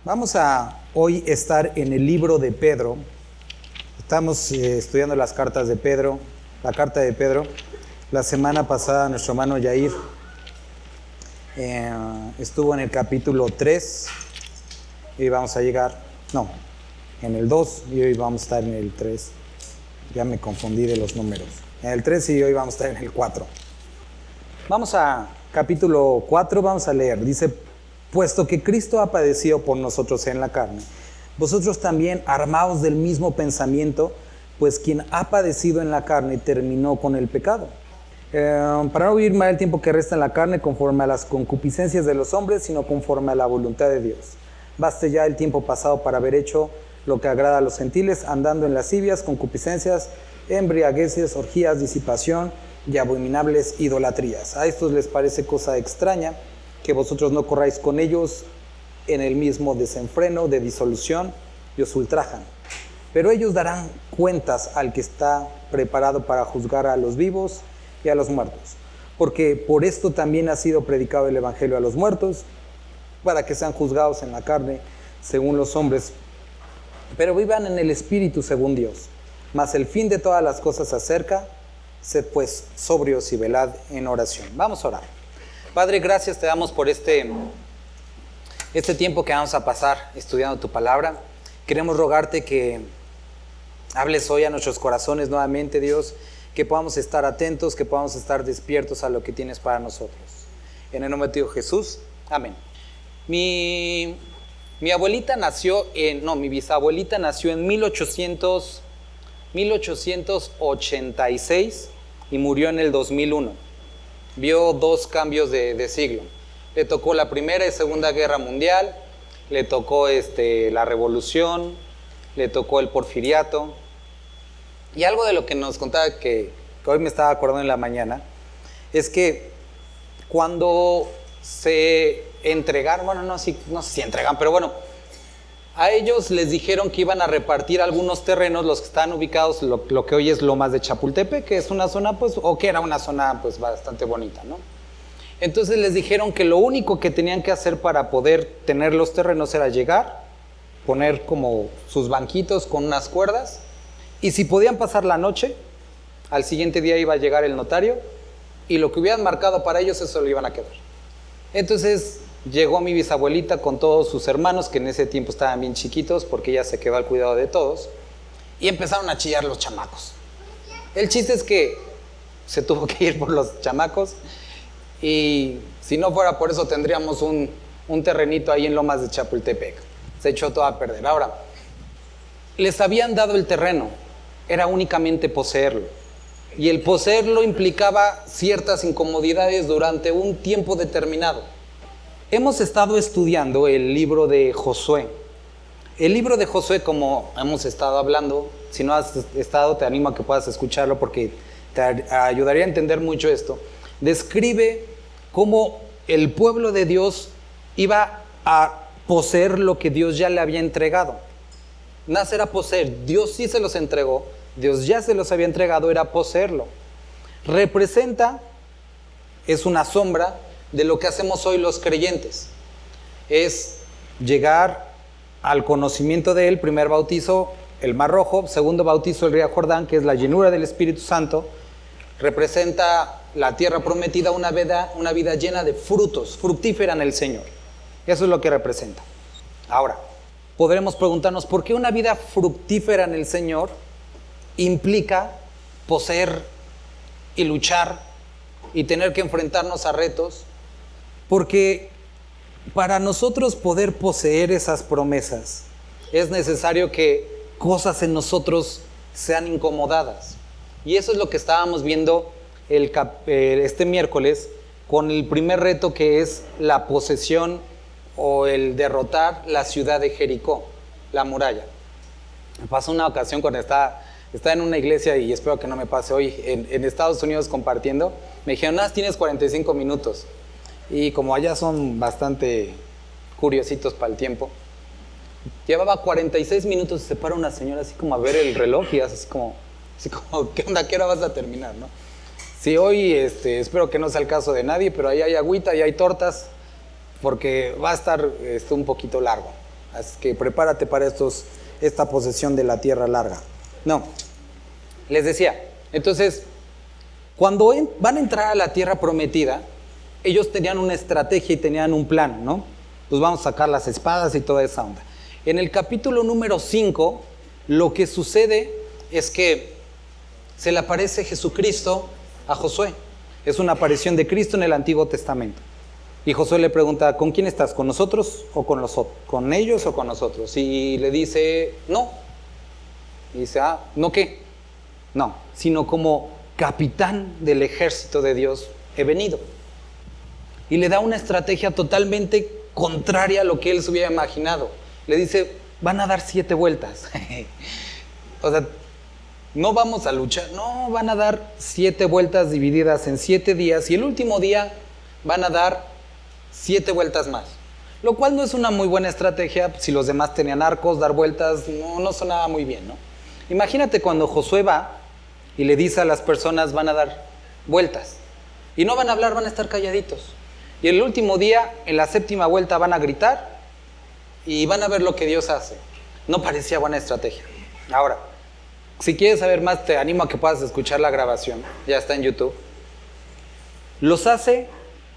Vamos a hoy estar en el libro de Pedro. Estamos estudiando las cartas de Pedro, la carta de Pedro. La semana pasada nuestro hermano Yair estuvo en el capítulo 3 y vamos a llegar, en el 2 y hoy vamos a estar en el 3. Ya me confundí de los números. En el 3 y hoy vamos a estar en el 4. Vamos a capítulo 4, vamos a leer. Dice: puesto que Cristo ha padecido por nosotros en la carne, vosotros también armaos del mismo pensamiento, pues quien ha padecido en la carne terminó con el pecado, para no vivir más el tiempo que resta en la carne conforme a las concupiscencias de los hombres, sino conforme a la voluntad de Dios. Baste ya el tiempo pasado para haber hecho lo que agrada a los gentiles, andando en lascivias, concupiscencias, embriagueces, orgías, disipación y abominables idolatrías. A estos les parece cosa extraña que vosotros no corráis con ellos en el mismo desenfreno de disolución y os ultrajan. Pero ellos darán cuentas al que está preparado para juzgar a los vivos y a los muertos. Porque por esto también ha sido predicado el evangelio a los muertos, para que sean juzgados en la carne según los hombres, pero vivan en el espíritu según Dios. Mas el fin de todas las cosas se acerca, sed pues sobrios y velad en oración. Vamos a orar. Padre, gracias te damos por este tiempo que vamos a pasar estudiando tu palabra. Queremos rogarte que hables hoy a nuestros corazones nuevamente, Dios, que podamos estar atentos, que podamos estar despiertos a lo que tienes para nosotros. En el nombre de Dios Jesús, amén. Mi bisabuelita nació en 1886 y murió en el 2001. Vio dos cambios de siglo. Le tocó la Primera y Segunda Guerra Mundial, le tocó la Revolución, le tocó el Porfiriato. Y algo de lo que nos contaba que hoy me estaba acordando en la mañana, es que cuando se entregaron, no sé si entregan, pero bueno, a ellos les dijeron que iban a repartir algunos terrenos, los que están ubicados, lo que hoy es Lomas de Chapultepec, que es una zona, o que era una zona, bastante bonita, ¿no? Entonces les dijeron que lo único que tenían que hacer para poder tener los terrenos era llegar, poner como sus banquitos con unas cuerdas, y si podían pasar la noche, al siguiente día iba a llegar el notario, y lo que hubieran marcado para ellos, eso lo iban a quedar. Entonces llegó mi bisabuelita con todos sus hermanos, que en ese tiempo estaban bien chiquitos, porque ella se quedó al cuidado de todos, y empezaron a chillar los chamacos. El chiste es que se tuvo que ir por los chamacos, y si no fuera por eso tendríamos un terrenito ahí en Lomas de Chapultepec. Se echó todo a perder. Ahora, les habían dado el terreno, era únicamente poseerlo, y el poseerlo implicaba ciertas incomodidades durante un tiempo determinado. Hemos estado estudiando el libro de Josué. El libro de Josué, como hemos estado hablando, si no has estado, te animo a que puedas escucharlo porque te ayudaría a entender mucho esto. Describe cómo el pueblo de Dios iba a poseer lo que Dios ya le había entregado. Nacer a poseer, Dios sí se los entregó, Dios ya se los había entregado, era poseerlo. Representa, es una sombra de lo que hacemos hoy los creyentes. Es llegar al conocimiento de Él. Primer bautizo, el Mar Rojo. Segundo bautizo, el río Jordán, que es la llenura del Espíritu Santo. Representa la tierra prometida, una vida llena de frutos, fructífera en el Señor. Eso es lo que representa. Ahora, podremos preguntarnos, ¿por qué una vida fructífera en el Señor implica poseer y luchar y tener que enfrentarnos a retos? Porque para nosotros poder poseer esas promesas es necesario que cosas en nosotros sean incomodadas. Y eso es lo que estábamos viendo este miércoles con el primer reto, que es la posesión o el derrotar la ciudad de Jericó, la muralla. Me pasó una ocasión cuando estaba en una iglesia, y espero que no me pase hoy, en Estados Unidos compartiendo. Me dijeron, tienes 45 minutos. Y como allá son bastante curiositos para el tiempo, llevaba 46 minutos y se para una señora así como a ver el reloj y así como ¿qué onda? ¿Qué hora vas a terminar, no? Sí, hoy espero que no sea el caso de nadie, pero ahí hay agüita y hay tortas, porque va a estar un poquito largo. Así que prepárate para esta posesión de la tierra larga. No, les decía, entonces, cuando van a entrar a la tierra prometida, ellos tenían una estrategia y tenían un plan, ¿no? Pues vamos a sacar las espadas y toda esa onda. En el capítulo número 5, lo que sucede es que se le aparece Jesucristo a Josué. Es una aparición de Cristo en el Antiguo Testamento. Y Josué le pregunta, ¿con quién estás? ¿Con nosotros o con los otros? ¿Con ellos o con nosotros? Y le dice, no. Y dice, ¿no qué? No, sino como capitán del ejército de Dios he venido. Y le da una estrategia totalmente contraria a lo que él se hubiera imaginado. Le dice, van a dar 7 vueltas. O sea, no vamos a luchar, no, van a dar 7 vueltas divididas en 7 días y el último día van a dar 7 vueltas más. Lo cual no es una muy buena estrategia, si los demás tenían arcos, dar vueltas, no sonaba muy bien, ¿no? Imagínate cuando Josué va y le dice a las personas, van a dar vueltas. Y no van a hablar, van a estar calladitos. Y el último día, en la 7ª vuelta, van a gritar y van a ver lo que Dios hace. No parecía buena estrategia. Ahora, si quieres saber más, te animo a que puedas escuchar la grabación. Ya está en YouTube. Los hace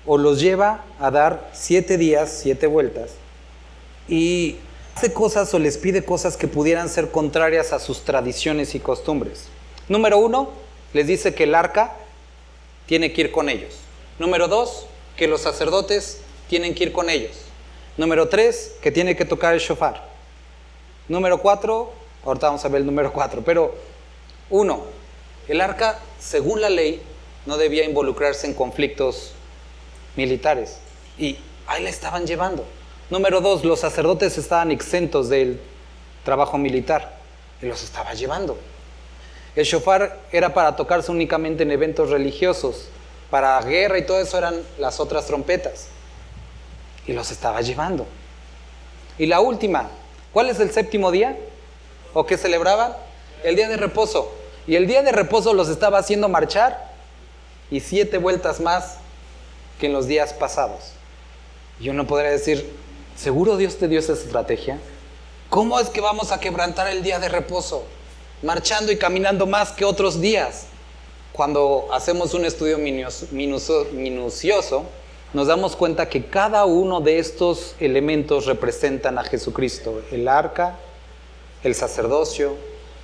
o los lleva a dar 7 días, 7 vueltas. Y hace cosas o les pide cosas que pudieran ser contrarias a sus tradiciones y costumbres. Número 1, les dice que el arca tiene que ir con ellos. Número 2, que los sacerdotes tienen que ir con ellos. Número 3, que tiene que tocar el shofar. Número 4, ahorita vamos a ver el número 4, pero 1, el arca, según la ley, no debía involucrarse en conflictos militares. Y ahí la estaban llevando. Número 2, los sacerdotes estaban exentos del trabajo militar y los estaba llevando. El shofar era para tocarse únicamente en eventos religiosos. Para guerra y todo eso eran las otras trompetas. Y los estaba llevando. Y la última, ¿cuál es el 7º día? ¿O qué celebraban? El día de reposo. Y el día de reposo los estaba haciendo marchar y 7 vueltas más que en los días pasados. Y uno podría decir, ¿seguro Dios te dio esa estrategia? ¿Cómo es que vamos a quebrantar el día de reposo? Marchando y caminando más que otros días. Cuando hacemos un estudio minucioso, nos damos cuenta que cada uno de estos elementos representan a Jesucristo. El arca, el sacerdocio,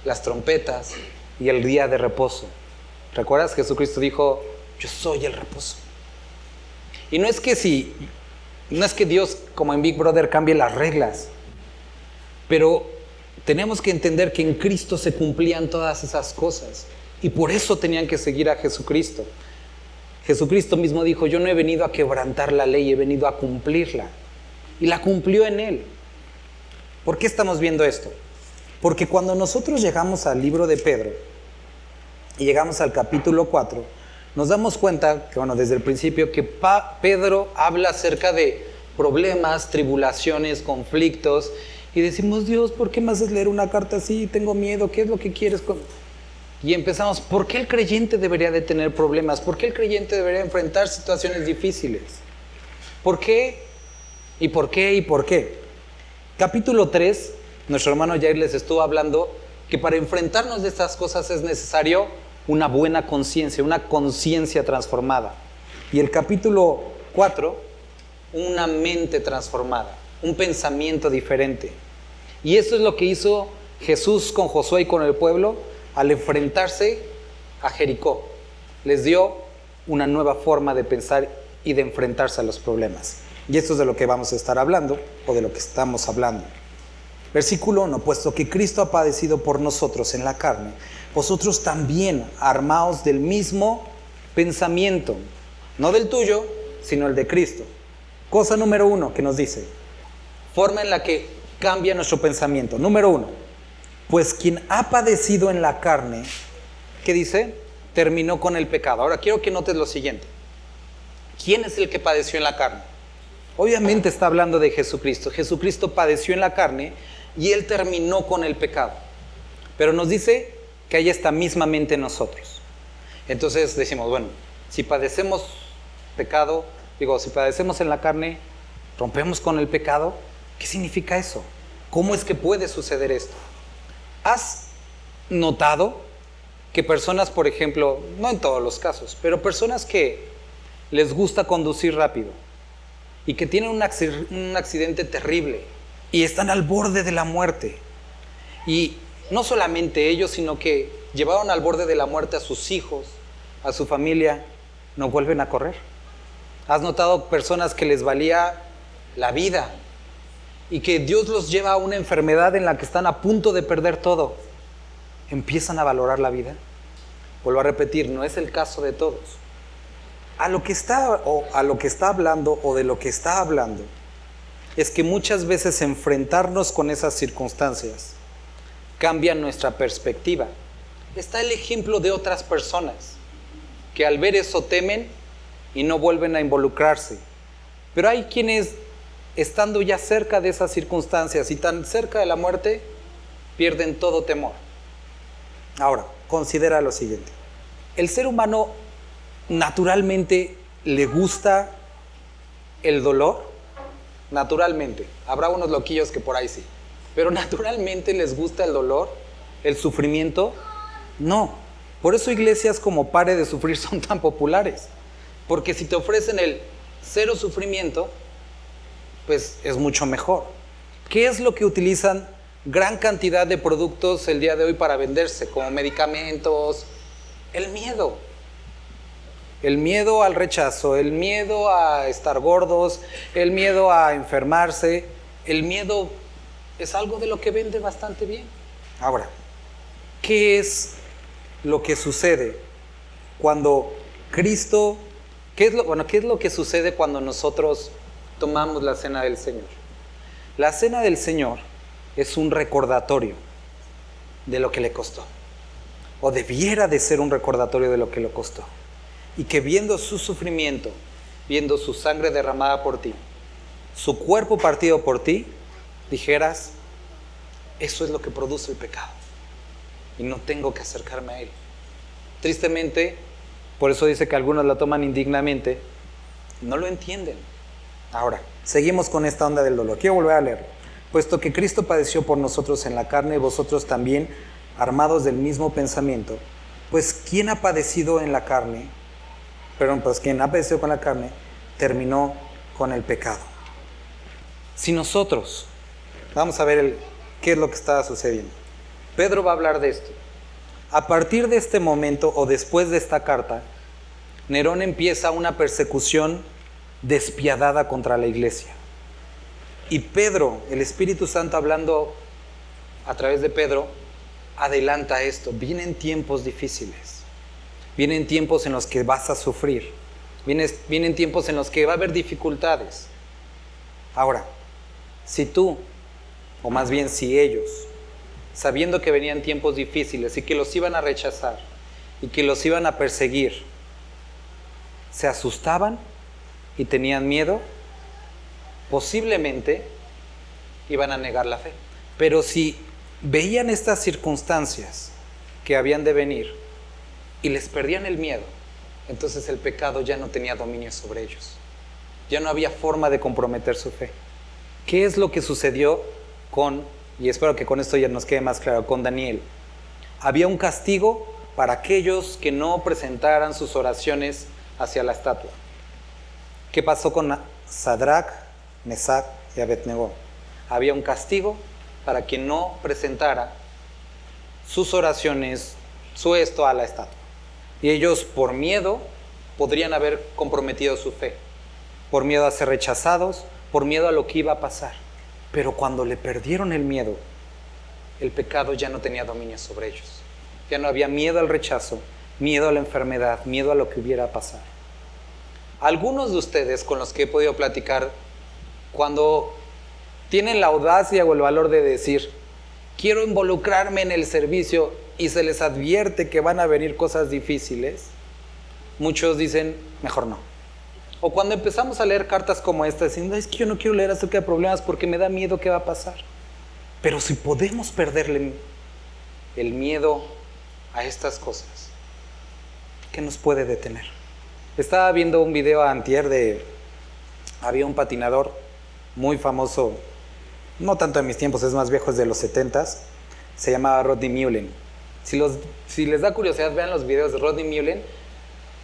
las trompetas y el día de reposo. ¿Recuerdas? Jesucristo dijo, yo soy el reposo. Y no es que Dios, como en Big Brother, cambie las reglas, pero tenemos que entender que en Cristo se cumplían todas esas cosas y por eso tenían que seguir a Jesucristo. Jesucristo mismo dijo, yo no he venido a quebrantar la ley, he venido a cumplirla. Y la cumplió en Él. ¿Por qué estamos viendo esto? Porque cuando nosotros llegamos al libro de Pedro y llegamos al capítulo 4, nos damos cuenta que, desde el principio, que Pedro habla acerca de problemas, tribulaciones, conflictos, y decimos, Dios, ¿por qué me haces leer una carta así? Tengo miedo, ¿qué es lo que quieres? Y empezamos, ¿por qué el creyente debería de tener problemas? ¿Por qué el creyente debería enfrentar situaciones difíciles? ¿Por qué? ¿Y por qué? ¿Y por qué? Capítulo 3, nuestro hermano Jair les estuvo hablando que para enfrentarnos de estas cosas es necesario una buena conciencia, una conciencia transformada. Y el capítulo 4, una mente transformada, un pensamiento diferente. Y eso es lo que hizo Jesús con Josué y con el pueblo al enfrentarse a Jericó. Les dio una nueva forma de pensar y de enfrentarse a los problemas. Y esto es de lo que vamos a estar hablando, o de lo que estamos hablando. Versículo 1, puesto que Cristo ha padecido por nosotros en la carne, vosotros también armaos del mismo pensamiento, no del tuyo, sino el de Cristo. Cosa número 1 que nos dice, forma en la que cambia nuestro pensamiento. Número 1, pues quien ha padecido en la carne, ¿qué dice? Terminó con el pecado. Ahora quiero que notes lo siguiente. ¿Quién es el que padeció en la carne? Obviamente está hablando de Jesucristo. Jesucristo padeció en la carne y Él terminó con el pecado. Pero nos dice que hay esta misma mente en nosotros. Entonces decimos, bueno, si padecemos pecado, si padecemos en la carne, rompemos con el pecado. ¿Qué significa eso? ¿Cómo es que puede suceder esto? ¿Has notado que personas, por ejemplo, no en todos los casos, pero personas que les gusta conducir rápido y que tienen un accidente terrible y están al borde de la muerte, y no solamente ellos, sino que llevaron al borde de la muerte a sus hijos, a su familia, no vuelven a correr? ¿Has notado personas que les valía la vida y que Dios los lleva a una enfermedad en la que están a punto de perder todo? ¿Empiezan a valorar la vida? Vuelvo a repetir, no es el caso de todos. A lo que está hablando o de lo que está hablando es que muchas veces enfrentarnos con esas circunstancias cambia nuestra perspectiva. Está el ejemplo de otras personas que al ver eso temen y no vuelven a involucrarse. Pero hay quienes, estando ya cerca de esas circunstancias y tan cerca de la muerte, pierden todo temor. Ahora, considera lo siguiente. El ser humano naturalmente le gusta el dolor. Naturalmente. Habrá unos loquillos que por ahí sí. Pero naturalmente les gusta el dolor, el sufrimiento. No. Por eso iglesias como Pare de Sufrir son tan populares. Porque si te ofrecen el cero sufrimiento, pues es mucho mejor. ¿Qué es lo que utilizan gran cantidad de productos el día de hoy para venderse? Como medicamentos. El miedo. El miedo al rechazo, el miedo a estar gordos, el miedo a enfermarse. El miedo es algo de lo que vende bastante bien. Ahora, ¿qué es lo que sucede cuando Cristo... ¿Qué es lo que sucede cuando nosotros tomamos la cena del Señor? La cena del Señor es un recordatorio de lo que le costó. O debiera de ser un recordatorio de lo que le costó. Y que viendo su sufrimiento, viendo su sangre derramada por ti, su cuerpo partido por ti, dijeras, eso es lo que produce el pecado. Y no tengo que acercarme a él. Tristemente, por eso dice que algunos la toman indignamente, no lo entienden. Ahora, seguimos con esta onda del dolor. Quiero volver a leerlo. Puesto que Cristo padeció por nosotros en la carne, vosotros también, armados del mismo pensamiento, pues quien ha padecido con la carne, terminó con el pecado. Si nosotros, vamos a ver qué es lo que está sucediendo. Pedro va a hablar de esto. A partir de este momento o después de esta carta, Nerón empieza una persecución despiadada contra la iglesia. Y Pedro, el Espíritu Santo hablando a través de Pedro, adelanta esto. Vienen tiempos difíciles. Vienen tiempos en los que vas a sufrir. Vienen tiempos en los que va a haber dificultades. Ahora, si tú, o más bien si ellos, sabiendo que venían tiempos difíciles y que los iban a rechazar y que los iban a perseguir, se asustaban y tenían miedo, posiblemente iban a negar la fe. Pero si veían estas circunstancias que habían de venir y les perdían el miedo, entonces el pecado ya no tenía dominio sobre ellos. Ya no había forma de comprometer su fe. ¿Qué es lo que sucedió y espero que con esto ya nos quede más claro, con Daniel? Había un castigo para aquellos que no presentaran sus oraciones hacia la estatua. ¿Qué pasó con Sadrach, Mesach y Abednego? Había un castigo para quien no presentara sus oraciones, su esto a la estatua. Y ellos, por miedo, podrían haber comprometido su fe. Por miedo a ser rechazados, por miedo a lo que iba a pasar. Pero cuando le perdieron el miedo, el pecado ya no tenía dominio sobre ellos. Ya no había miedo al rechazo, miedo a la enfermedad, miedo a lo que hubiera a pasar. Algunos de ustedes con los que he podido platicar, cuando tienen la audacia o el valor de decir, quiero involucrarme en el servicio, y se les advierte que van a venir cosas difíciles, muchos dicen, mejor no. O cuando empezamos a leer cartas como esta, diciendo, es que yo no quiero leer acerca de problemas porque me da miedo qué va a pasar. Pero si podemos perderle el miedo a estas cosas, ¿qué nos puede detener? Estaba viendo un video antier había un patinador muy famoso, no tanto en mis tiempos, es más viejo, es de los 70s, se llamaba Rodney Mullen. Si les da curiosidad, vean los videos de Rodney Mullen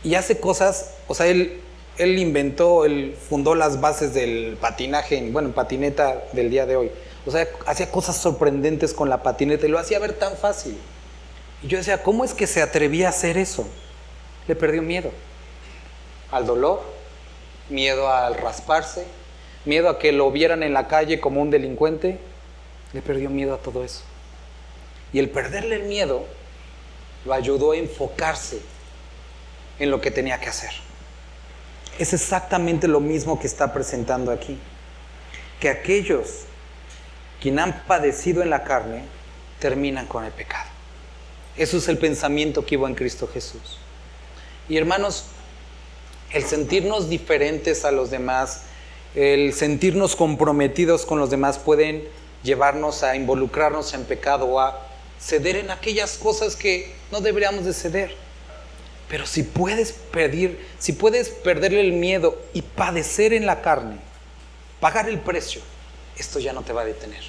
y hace cosas, o sea, él fundó las bases del patinaje, en patineta del día de hoy. O sea, hacía cosas sorprendentes con la patineta y lo hacía ver tan fácil. Y yo decía, ¿cómo es que se atrevía a hacer eso? Le perdió miedo al dolor, miedo al rasparse, miedo a que lo vieran en la calle como un delincuente. Le perdió miedo a todo eso. Y el perderle el miedo lo ayudó a enfocarse en lo que tenía que hacer. Es exactamente lo mismo que está presentando aquí. Que aquellos quienes han padecido en la carne terminan con el pecado. Eso es el pensamiento que hubo en Cristo Jesús. Y hermanos, el sentirnos diferentes a los demás, el sentirnos comprometidos con los demás pueden llevarnos a involucrarnos en pecado o a ceder en aquellas cosas que no deberíamos de ceder. Pero si puedes perderle el miedo y padecer en la carne, pagar el precio, esto ya no te va a detener.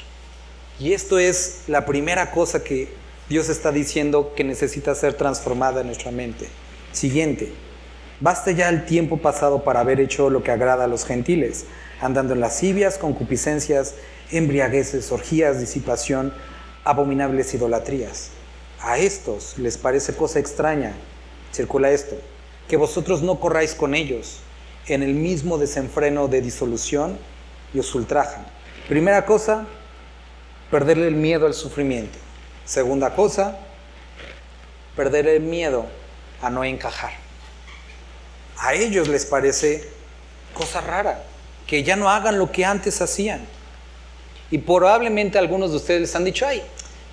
Y esto es la primera cosa que Dios está diciendo que necesita ser transformada en nuestra mente. Siguiente, basta ya el tiempo pasado para haber hecho lo que agrada a los gentiles, andando en lascivias, concupiscencias, embriagueces, orgías, disipación, abominables idolatrías. A estos les parece cosa extraña, circula esto, que vosotros no corráis con ellos en el mismo desenfreno de disolución y os ultrajan. Primera cosa, perderle el miedo al sufrimiento. Segunda cosa, perderle el miedo a no encajar. A ellos les parece cosa rara que ya no hagan lo que antes hacían. Y probablemente algunos de ustedes les han dicho, ay,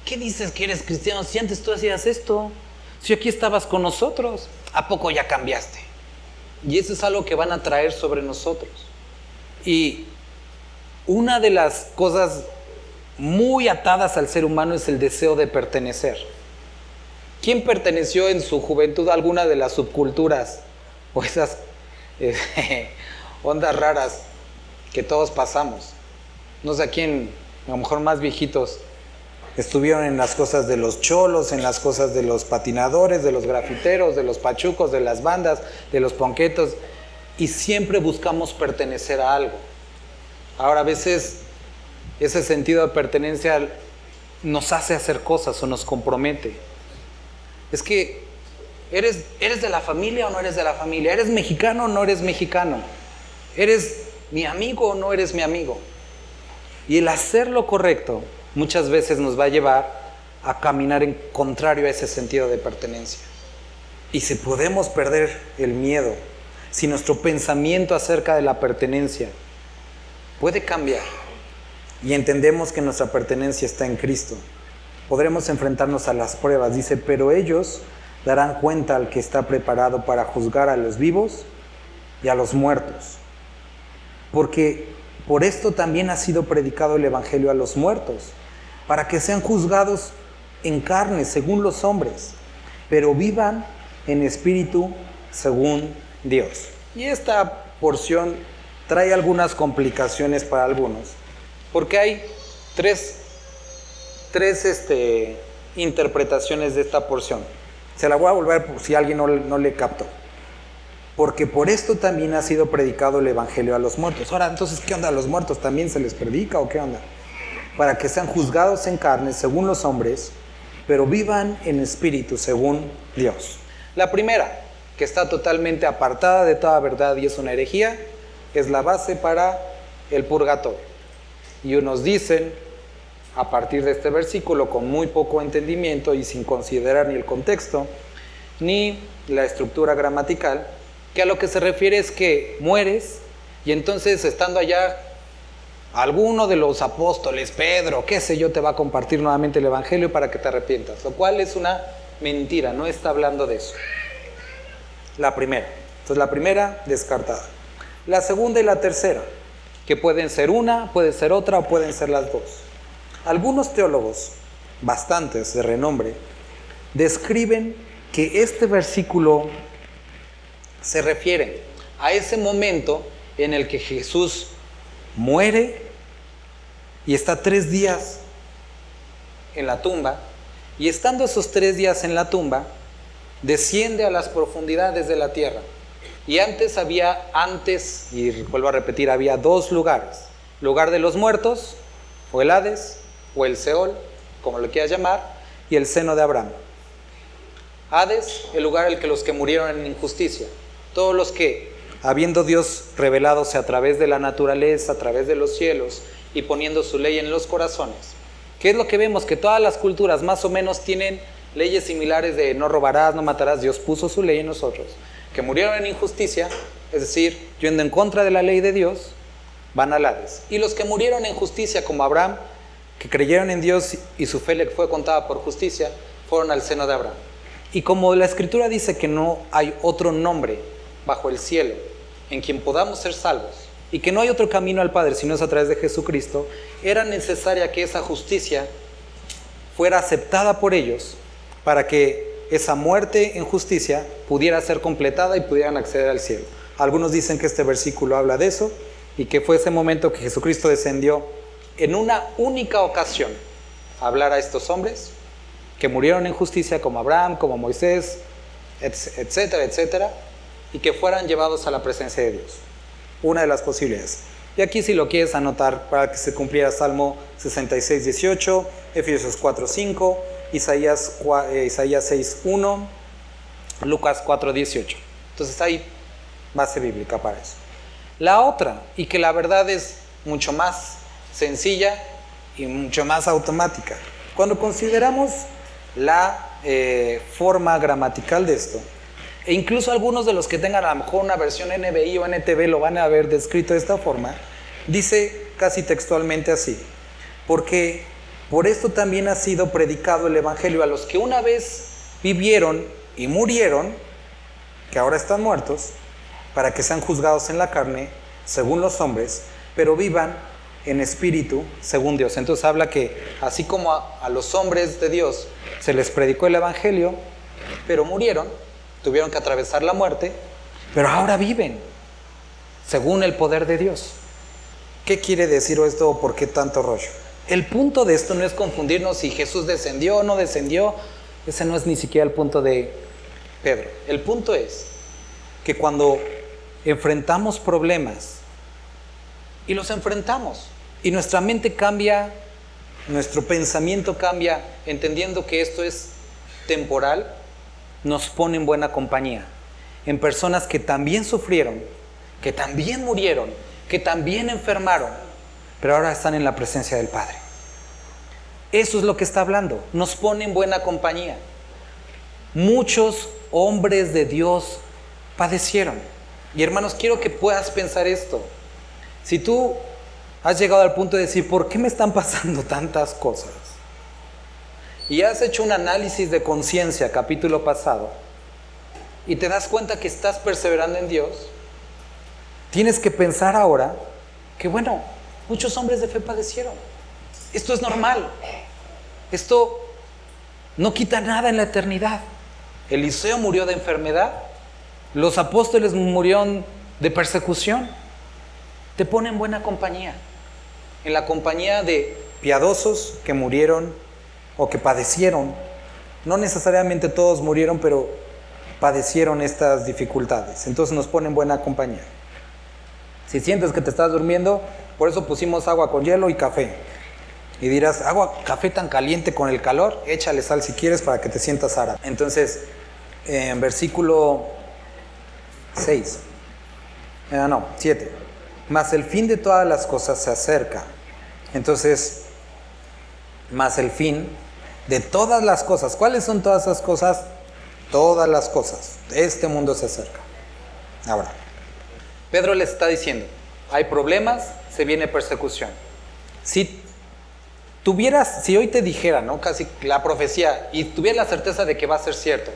¿qué dices que eres cristiano si antes tú hacías esto? Si aquí estabas con nosotros, ¿a poco ya cambiaste? Y eso es algo que van a traer sobre nosotros. Y una de las cosas muy atadas al ser humano es el deseo de pertenecer. ¿Quién perteneció en su juventud a alguna de las subculturas o esas ondas raras que todos pasamos? No sé a quién, a lo mejor más viejitos, estuvieron en las cosas de los cholos, en las cosas de los patinadores, de los grafiteros, de los pachucos, de las bandas, de los ponquetos, y siempre buscamos pertenecer a algo. Ahora, a veces ese sentido de pertenencia nos hace hacer cosas o nos compromete. Es que, ¿eres de la familia o no eres de la familia? ¿Eres mexicano o no eres mexicano? ¿Eres mi amigo o no eres mi amigo? Y el hacer lo correcto muchas veces nos va a llevar a caminar en contrario a ese sentido de pertenencia. Y si podemos perder el miedo, si nuestro pensamiento acerca de la pertenencia puede cambiar y entendemos que nuestra pertenencia está en Cristo, podremos enfrentarnos a las pruebas. Dice, pero ellos darán cuenta al que está preparado para juzgar a los vivos y a los muertos. Porque por esto también ha sido predicado el Evangelio a los muertos, para que sean juzgados en carne según los hombres, pero vivan en espíritu según Dios. Y esta porción trae algunas complicaciones para algunos, porque hay tres interpretaciones de esta porción. Se la voy a volver por si alguien no le captó. Porque por esto también ha sido predicado el Evangelio a los muertos. Ahora, entonces, ¿qué onda? ¿A los muertos también se les predica o qué onda? Para que sean juzgados en carne según los hombres, pero vivan en espíritu según Dios. La primera, que está totalmente apartada de toda verdad y es una herejía, es la base para el purgatorio. Y unos dicen, a partir de este versículo, con muy poco entendimiento y sin considerar ni el contexto, ni la estructura gramatical, que a lo que se refiere es que mueres y entonces estando allá alguno de los apóstoles, Pedro, qué sé yo, te va a compartir nuevamente el Evangelio para que te arrepientas, lo cual es una mentira, no está hablando de eso. La primera, entonces la primera descartada. La segunda y la tercera, que pueden ser una, puede ser otra o pueden ser las dos. Algunos teólogos, bastantes de renombre, describen que este versículo se refiere a ese momento en el que Jesús muere y está 3 días en la tumba, y estando esos 3 días en la tumba, desciende a las profundidades de la tierra. Y antes, y vuelvo a repetir, había 2 lugares: lugar de los muertos, o el Hades, o el Seol, como lo quieras llamar, y el seno de Abraham. Hades, el lugar en el que los que murieron en injusticia, todos los que, habiendo Dios reveladose a través de la naturaleza, a través de los cielos, y poniendo su ley en los corazones. ¿Qué es lo que vemos? Que todas las culturas más o menos tienen leyes similares de no robarás, no matarás. Dios puso su ley en nosotros. Que murieron en injusticia, es decir, yendo en contra de la ley de Dios, van al Hades. Y los que murieron en justicia, como Abraham, que creyeron en Dios y su fe le fue contada por justicia, fueron al seno de Abraham. Y como la Escritura dice que no hay otro nombre bajo el cielo en quien podamos ser salvos, y que no hay otro camino al Padre sino es a través de Jesucristo, era necesaria que esa justicia fuera aceptada por ellos para que esa muerte en justicia pudiera ser completada y pudieran acceder al cielo. Algunos dicen que este versículo habla de eso, y que fue ese momento que Jesucristo descendió en una única ocasión a hablar a estos hombres que murieron en justicia, como Abraham, como Moisés, etcétera, etcétera, y que fueran llevados a la presencia de Dios. Una de las posibilidades. Y aquí, si lo quieres anotar, para que se cumpliera Salmo 66, 18, Efesios 4, 5, Isaías 6, 1, Lucas 4, 18. Entonces hay base bíblica para eso. La otra, y que la verdad es mucho más sencilla y mucho más automática. Cuando consideramos la forma gramatical de esto, e incluso algunos de los que tengan a lo mejor una versión NBI o NTV lo van a ver descrito de esta forma, dice casi textualmente así: porque por esto también ha sido predicado el Evangelio a los que una vez vivieron y murieron, que ahora están muertos, para que sean juzgados en la carne, según los hombres, pero vivan en espíritu, según Dios. Entonces habla que así como a los hombres de Dios se les predicó el Evangelio, pero murieron, tuvieron que atravesar la muerte, pero ahora viven según el poder de Dios. ¿Qué quiere decir esto o por qué tanto rollo? El punto de esto no es confundirnos si Jesús descendió o no descendió. Ese no es ni siquiera el punto de Pedro. El punto es que cuando enfrentamos problemas, y los enfrentamos, y nuestra mente cambia, nuestro pensamiento cambia, entendiendo que esto es temporal, nos pone en buena compañía, en personas que también sufrieron, que también murieron, que también enfermaron, pero ahora están en la presencia del Padre. Eso es lo que está hablando, nos pone en buena compañía. Muchos hombres de Dios padecieron. Y hermanos, quiero que puedas pensar esto. Si tú has llegado al punto de decir, ¿por qué me están pasando tantas cosas? Y has hecho un análisis de conciencia, capítulo pasado, y te das cuenta que estás perseverando en Dios, tienes que pensar ahora que, bueno, muchos hombres de fe padecieron. Esto es normal. Esto no quita nada en la eternidad. Eliseo murió de enfermedad. Los apóstoles murieron de persecución. Te pone en buena compañía. En la compañía de piadosos que murieron o que padecieron. No necesariamente todos murieron, pero padecieron estas dificultades. Entonces nos pone en buena compañía. Si sientes que te estás durmiendo, por eso pusimos agua con hielo y café. Y dirás, café tan caliente con el calor, échale sal si quieres para que te sientas árabe. Entonces, en versículo 7. Mas el fin de todas las cosas se acerca. Entonces, mas el fin de todas las cosas. ¿Cuáles son todas esas cosas? Todas las cosas. Este mundo se acerca. Ahora, Pedro les está diciendo, hay problemas, se viene persecución. Si hoy te dijera, ¿no? Casi la profecía, y tuvieras la certeza de que va a ser cierto,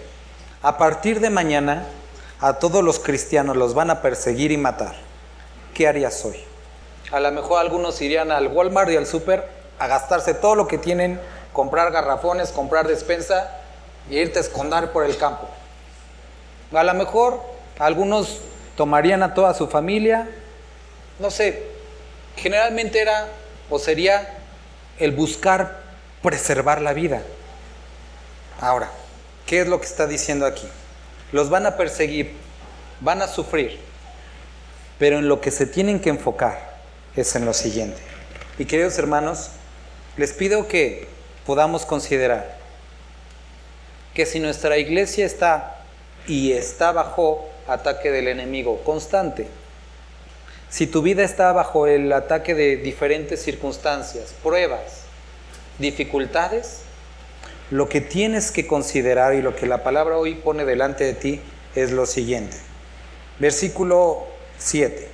a partir de mañana a todos los cristianos los van a perseguir y matar, ¿qué harías hoy? A lo mejor algunos irían al Walmart y al súper a gastarse todo lo que tienen, comprar garrafones, comprar despensa e irte a esconder por el campo. A lo mejor Algunos tomarían a toda su familia. No sé, generalmente era o sería el buscar preservar la vida. Ahora, ¿qué es lo que está diciendo aquí? Los van a perseguir, van a sufrir, pero en lo que se tienen que enfocar es en lo siguiente. Y queridos hermanos, les pido que podamos considerar que si nuestra iglesia está bajo ataque del enemigo constante, si tu vida está bajo el ataque de diferentes circunstancias, pruebas, dificultades, lo que tienes que considerar y lo que la palabra hoy pone delante de ti es lo siguiente. Versículo 7.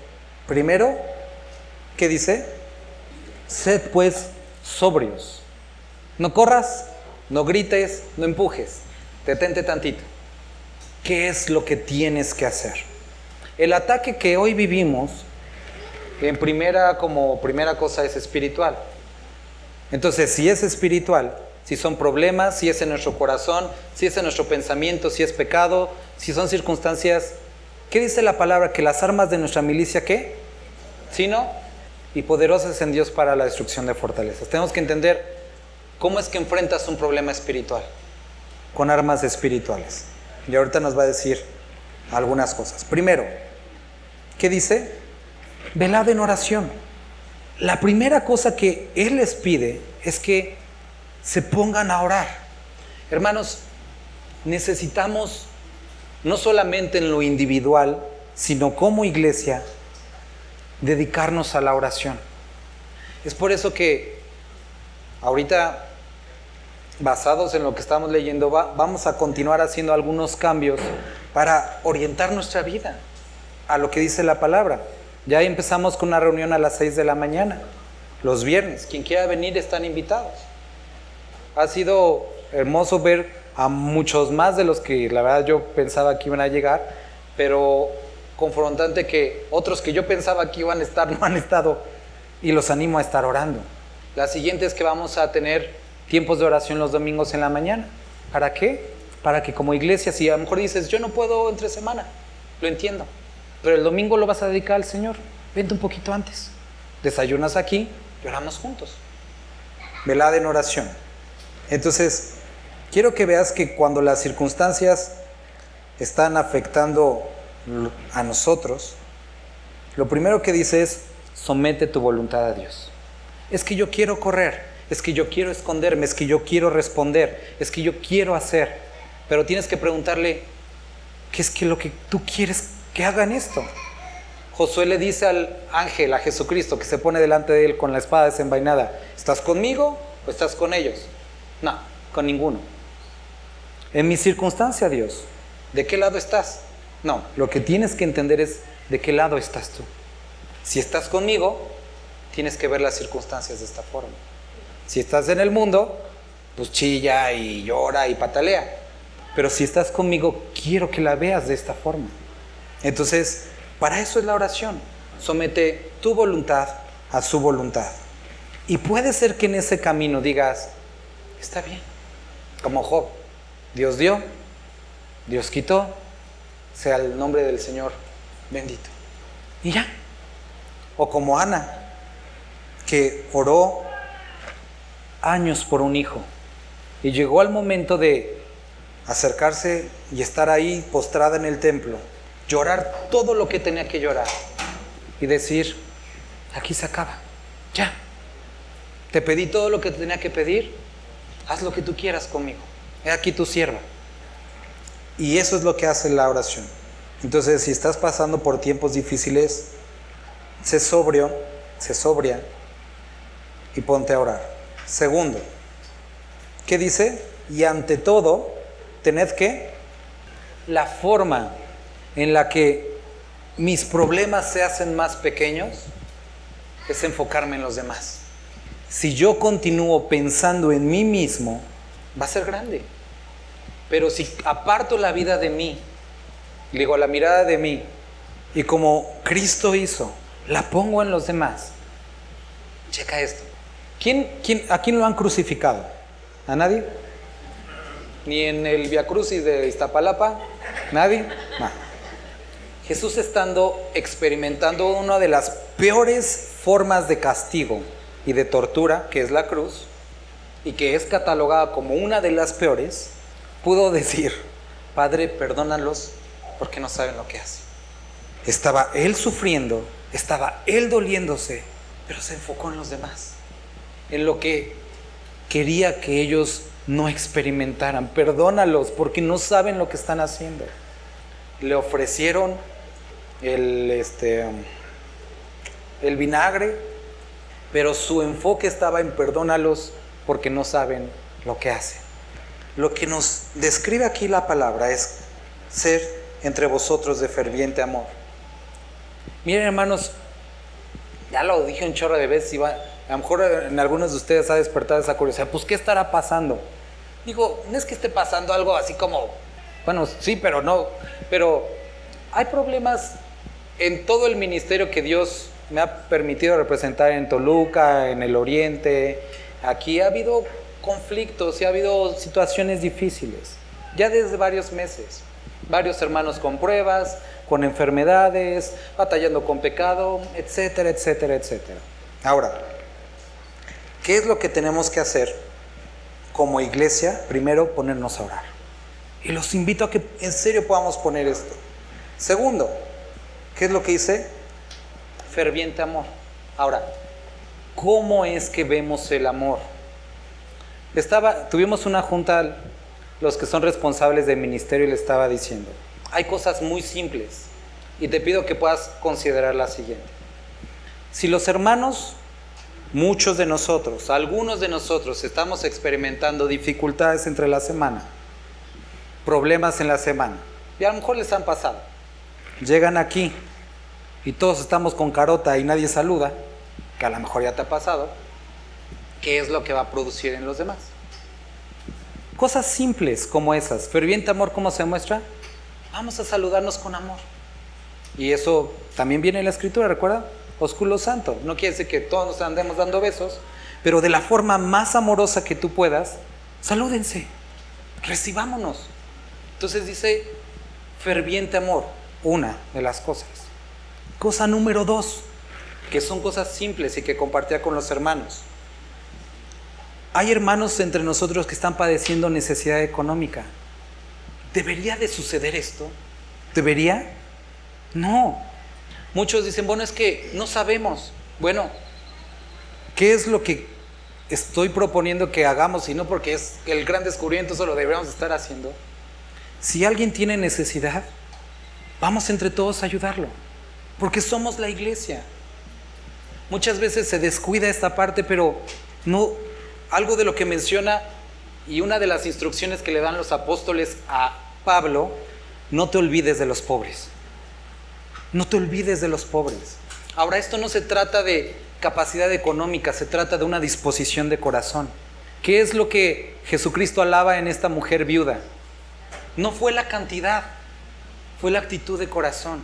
Primero, ¿qué dice? Sed pues sobrios. No corras, no grites, no empujes. Detente tantito. ¿Qué es lo que tienes que hacer? El ataque que hoy vivimos, como primera cosa, es espiritual. Entonces, si es espiritual, si son problemas, si es en nuestro corazón, si es en nuestro pensamiento, si es pecado, si son circunstancias, ¿qué dice la palabra? Que las armas de nuestra milicia, ¿qué? Sino y poderosas en Dios para la destrucción de fortalezas. Tenemos que entender cómo es que enfrentas un problema espiritual, con armas espirituales. Y ahorita nos va a decir algunas cosas. Primero, ¿qué dice? Velad en oración. La primera cosa que Él les pide es que se pongan a orar. Hermanos, necesitamos no solamente en lo individual, sino como iglesia, dedicarnos a la oración. Es por eso que ahorita, basados en lo que estamos leyendo, vamos a continuar haciendo algunos cambios para orientar nuestra vida a lo que dice la palabra. Ya empezamos con una reunión a las 6 de la mañana, los viernes. Quien quiera venir están invitados. Ha sido hermoso ver a muchos más de los que la verdad yo pensaba que iban a llegar, pero confrontante que otros que yo pensaba que iban a estar no han estado, y los animo a estar orando. La siguiente es que vamos a tener tiempos de oración los domingos en la mañana. ¿Para qué? Para que como iglesia, si a lo mejor dices, yo no puedo entre semana, lo entiendo, pero el domingo lo vas a dedicar al Señor, vente un poquito antes, desayunas aquí y oramos juntos. Velad en oración. Entonces, quiero que veas que cuando las circunstancias están afectando a nosotros, lo primero que dice es, somete tu voluntad a Dios. Es que yo quiero correr, es que yo quiero esconderme, es que yo quiero responder, es que yo quiero hacer, pero tienes que preguntarle, ¿qué es que lo que tú quieres que hagan esto? Josué le dice al ángel, a Jesucristo, que se pone delante de él con la espada desenvainada, ¿estás conmigo o estás con ellos? No, con ninguno. En mi circunstancia, Dios, ¿de qué lado estás? No, lo que tienes que entender es de qué lado estás tú. Si estás conmigo, tienes que ver las circunstancias de esta forma. Si estás en el mundo, pues chilla y llora y patalea. Pero si estás conmigo, quiero que la veas de esta forma. Entonces, para eso es la oración. Somete tu voluntad a su voluntad. Y puede ser que en ese camino digas, está bien, como Job, Dios dio, Dios quitó, sea el nombre del Señor bendito. Y ya. O como Ana, que oró años por un hijo y llegó al momento de acercarse y estar ahí postrada en el templo, llorar todo lo que tenía que llorar y decir, aquí se acaba, ya, te pedí todo lo que tenía que pedir, haz lo que tú quieras conmigo, he aquí tu sierva. Y eso es lo que hace la oración. Entonces, si estás pasando por tiempos difíciles, sé sobria y ponte a orar. Segundo, ¿qué dice? Y ante todo, tened que la forma en la que mis problemas se hacen más pequeños es enfocarme en los demás. Si yo continúo pensando en mí mismo, va a ser grande. Pero si aparto la vida de mí, digo, la mirada de mí, y como Cristo hizo, la pongo en los demás. Checa esto. ¿A quién lo han crucificado? ¿A nadie? ¿Ni en el Via Crucis de Iztapalapa? ¿Nadie? No. Jesús estando experimentando una de las peores formas de castigo y de tortura, que es la cruz, y que es catalogada como una de las peores, pudo decir: Padre, perdónalos porque no saben lo que hacen. Estaba Él sufriendo, estaba Él doliéndose, pero se enfocó en los demás, en lo que quería que ellos no experimentaran. Perdónalos porque no saben lo que están haciendo. Le ofrecieron el vinagre, pero su enfoque estaba en perdónalos porque no saben lo que hacen. Lo que nos describe aquí la palabra es ser entre vosotros de ferviente amor. Miren, hermanos, ya lo dije un chorro de veces, a lo mejor en algunos de ustedes ha despertado esa curiosidad. Pues, ¿qué estará pasando? Digo, no es que esté pasando algo así como, bueno, sí, pero no. Pero hay problemas en todo el ministerio que Dios me ha permitido representar en Toluca, en el Oriente. Aquí ha habido conflictos y ha habido situaciones difíciles, ya desde varios meses. Varios hermanos con pruebas, con enfermedades, batallando con pecado, etcétera, etcétera, etcétera. Ahora, ¿qué es lo que tenemos que hacer como iglesia? Primero, ponernos a orar. Y los invito a que en serio podamos poner esto. Segundo, ¿qué es lo que dice? Ferviente amor. Ahora, ¿cómo es que vemos el amor? Tuvimos una junta, los que son responsables del ministerio, y le estaba diciendo, hay cosas muy simples y te pido que puedas considerar la siguiente. Si los hermanos, muchos de nosotros, algunos de nosotros estamos experimentando dificultades entre la semana, problemas en la semana, y a lo mejor les han pasado, llegan aquí y todos estamos con carota y nadie saluda, que a lo mejor ya te ha pasado, ¿qué es lo que va a producir en los demás? Cosas simples como esas. Ferviente amor, ¿cómo se muestra? Vamos a saludarnos con amor. Y eso también viene en la Escritura, ¿recuerda? Ósculo santo. No quiere decir que todos nos andemos dando besos, pero de la forma más amorosa que tú puedas, salúdense, recibámonos. Entonces dice ferviente amor, una de las cosas. Cosa número 2, que son cosas simples y que compartía con los hermanos. Hay hermanos entre nosotros que están padeciendo necesidad económica. ¿Debería de suceder esto? ¿Debería? No. Muchos dicen, bueno, es que no sabemos. Bueno, ¿qué es lo que estoy proponiendo que hagamos? Y no porque es el gran descubrimiento, eso lo deberíamos estar haciendo. Si alguien tiene necesidad, vamos entre todos a ayudarlo, porque somos la iglesia. Muchas veces se descuida esta parte, pero no, algo de lo que menciona y una de las instrucciones que le dan los apóstoles a Pablo: no te olvides de los pobres. No te olvides de los pobres. Ahora, esto no se trata de capacidad económica, se trata de una disposición de corazón. ¿Qué es lo que Jesucristo alaba en esta mujer viuda? No fue la cantidad, fue la actitud de corazón.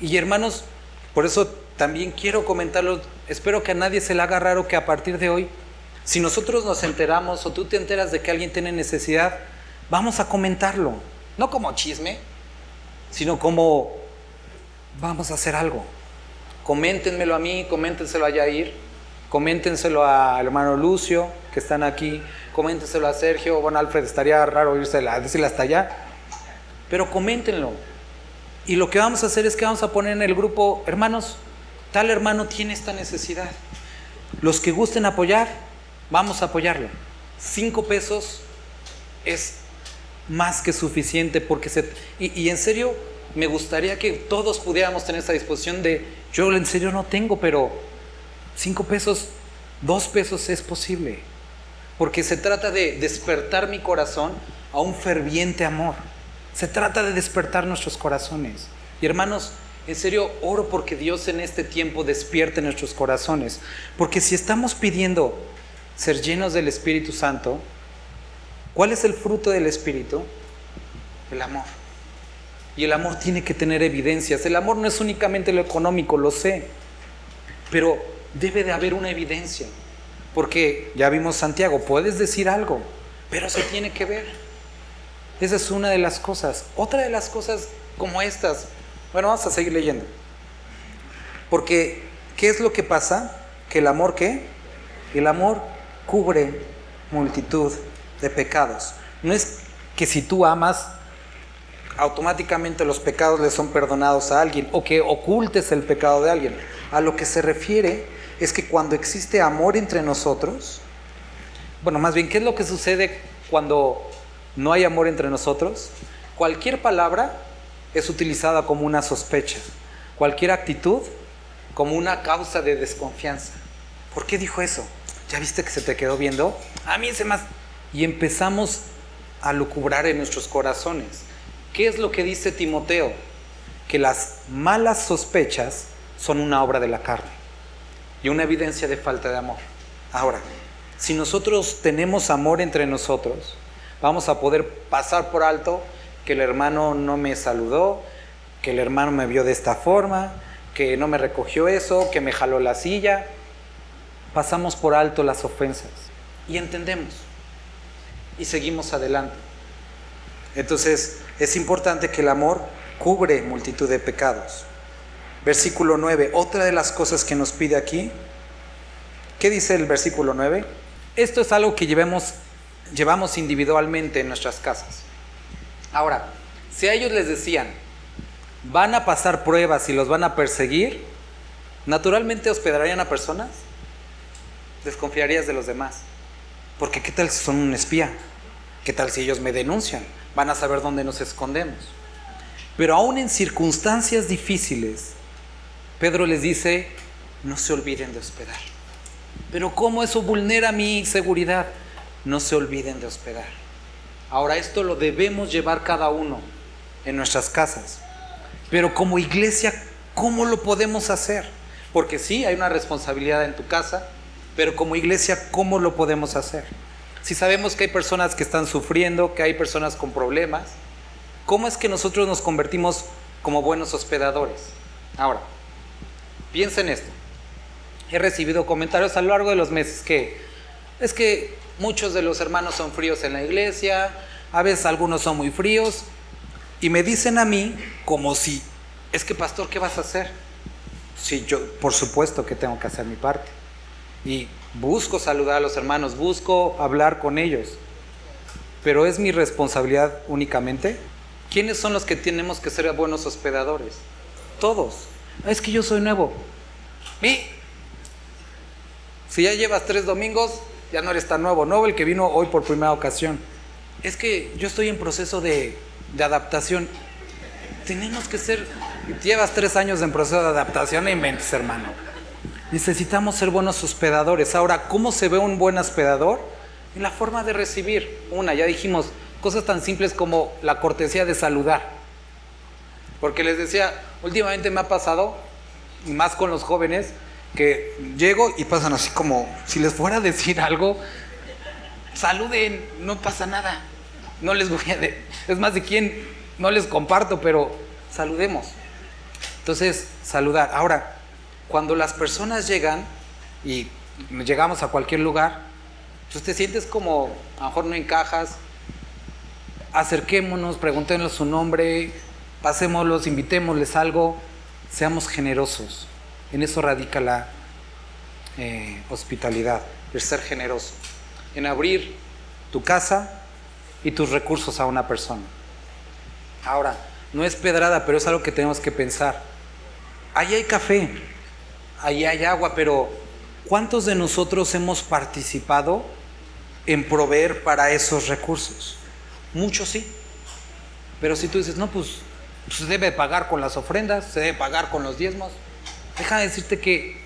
Y hermanos, por eso también quiero comentarlo, espero que a nadie se le haga raro que a partir de hoy, si nosotros nos enteramos o tú te enteras de que alguien tiene necesidad, vamos a comentarlo, no como chisme, sino como vamos a hacer algo. Coméntenmelo a mí, coméntenselo a Yair, coméntenselo al hermano Lucio, que están aquí, coméntenselo a Sergio. Bueno, Alfred, estaría raro decirle hasta allá, pero coméntenlo. Y lo que vamos a hacer es que vamos a poner en el grupo: hermanos, tal hermano tiene esta necesidad. Los que gusten apoyar, vamos a apoyarlo. 5 pesos es más que suficiente, porque y en serio, me gustaría que todos pudiéramos tener esa disposición de, yo en serio no tengo, pero 5 pesos, 2 pesos es posible. Porque se trata de despertar mi corazón a un ferviente amor. Se trata de despertar nuestros corazones. Y hermanos, en serio, oro porque Dios en este tiempo despierte nuestros corazones. Porque si estamos pidiendo ser llenos del Espíritu Santo, ¿cuál es el fruto del Espíritu? El amor. Y el amor tiene que tener evidencias. El amor no es únicamente lo económico, lo sé, pero debe de haber una evidencia. Porque ya vimos Santiago, puedes decir algo, pero se tiene que ver. Esa es una de las cosas. Otra de las cosas como estas, Bueno, vamos a seguir leyendo. Porque, ¿qué es lo que pasa? Que el amor, ¿qué? El amor cubre multitud de pecados. No es que si tú amas, automáticamente los pecados le son perdonados a alguien, o que ocultes el pecado de alguien. A lo que se refiere es que cuando existe amor entre nosotros, bueno, más bien, ¿qué es lo que sucede cuando no hay amor entre nosotros? Cualquier palabra es utilizada como una sospecha, cualquier actitud como una causa de desconfianza. ¿Por qué dijo eso? ¿Ya viste que se te quedó viendo? A mí se más... Y empezamos a lucubrar en nuestros corazones. ¿Qué es lo que dice Timoteo? Que las malas sospechas son una obra de la carne y una evidencia de falta de amor. Ahora, si nosotros tenemos amor entre nosotros, vamos a poder pasar por alto que el hermano no me saludó, que el hermano me vio de esta forma, que no me recogió eso, que me jaló la silla. Pasamos por alto las ofensas y entendemos y seguimos adelante. Entonces, es importante que el amor cubre multitud de pecados. Versículo 9, otra de las cosas que nos pide aquí, ¿qué dice el versículo 9? Esto es algo que llevamos individualmente en nuestras casas. Ahora, si a ellos les decían, van a pasar pruebas y los van a perseguir, ¿naturalmente hospedarían a personas? Desconfiarías de los demás. Porque ¿qué tal si son un espía? ¿Qué tal si ellos me denuncian? Van a saber dónde nos escondemos. Pero aún en circunstancias difíciles, Pedro les dice, no se olviden de hospedar. Pero ¿cómo eso vulnera mi seguridad? No se olviden de hospedar. Ahora, esto lo debemos llevar cada uno en nuestras casas. Pero como iglesia, ¿cómo lo podemos hacer? Porque sí, hay una responsabilidad en tu casa, pero como iglesia, ¿cómo lo podemos hacer? Si sabemos que hay personas que están sufriendo, que hay personas con problemas, ¿cómo es que nosotros nos convertimos como buenos hospedadores? Ahora, piensa en esto. He recibido comentarios a lo largo de los meses que es que muchos de los hermanos son fríos en la iglesia, a veces algunos son muy fríos, y me dicen a mí como si, es que pastor, ¿qué vas a hacer? Sí, yo por supuesto que tengo que hacer mi parte. Y busco saludar a los hermanos, busco hablar con ellos. Pero ¿es mi responsabilidad únicamente? ¿Quiénes son los que tenemos que ser buenos hospedadores? Todos. Es que yo soy nuevo. Y si ya llevas 3 domingos, ya no eres tan nuevo, el que vino hoy por primera ocasión. Es que yo estoy en proceso de adaptación. Tenemos que ser... Llevas 3 años en proceso de adaptación, no inventes, hermano. Necesitamos ser buenos hospedadores. Ahora, ¿cómo se ve un buen hospedador? En la forma de recibir. Ya dijimos, cosas tan simples como la cortesía de saludar. Porque les decía, últimamente me ha pasado, y más con los jóvenes, que llego y pasan así como, si les fuera a decir algo, saluden, no pasa nada. No les voy a... Es más, de quién no les comparto, pero saludemos. Entonces, saludar. Ahora, cuando las personas llegan y llegamos a cualquier lugar, pues te sientes como, a lo mejor no encajas, acerquémonos, preguntémosle su nombre, pasémoslos, invitémosles algo, seamos generosos. En eso radica la hospitalidad, el ser generoso, en abrir tu casa y tus recursos a una persona. Ahora, no es pedrada, pero es algo que tenemos que pensar. Ahí hay café, ahí hay agua, pero ¿cuántos de nosotros hemos participado en proveer para esos recursos? Muchos sí. Pero si tú dices, no, pues se debe pagar con las ofrendas, se debe pagar con los diezmos. Déjame decirte que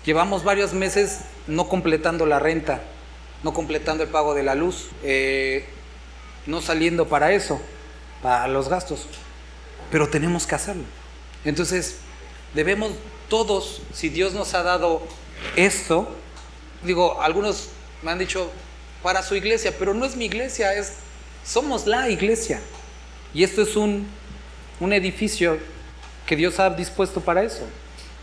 llevamos varios meses no completando la renta, no completando el pago de la luz, no saliendo para eso, para los gastos. Pero tenemos que hacerlo. Entonces, debemos todos, si Dios nos ha dado esto, algunos me han dicho para su iglesia, pero no es mi iglesia, somos la iglesia. Y esto es un edificio que Dios ha dispuesto para eso.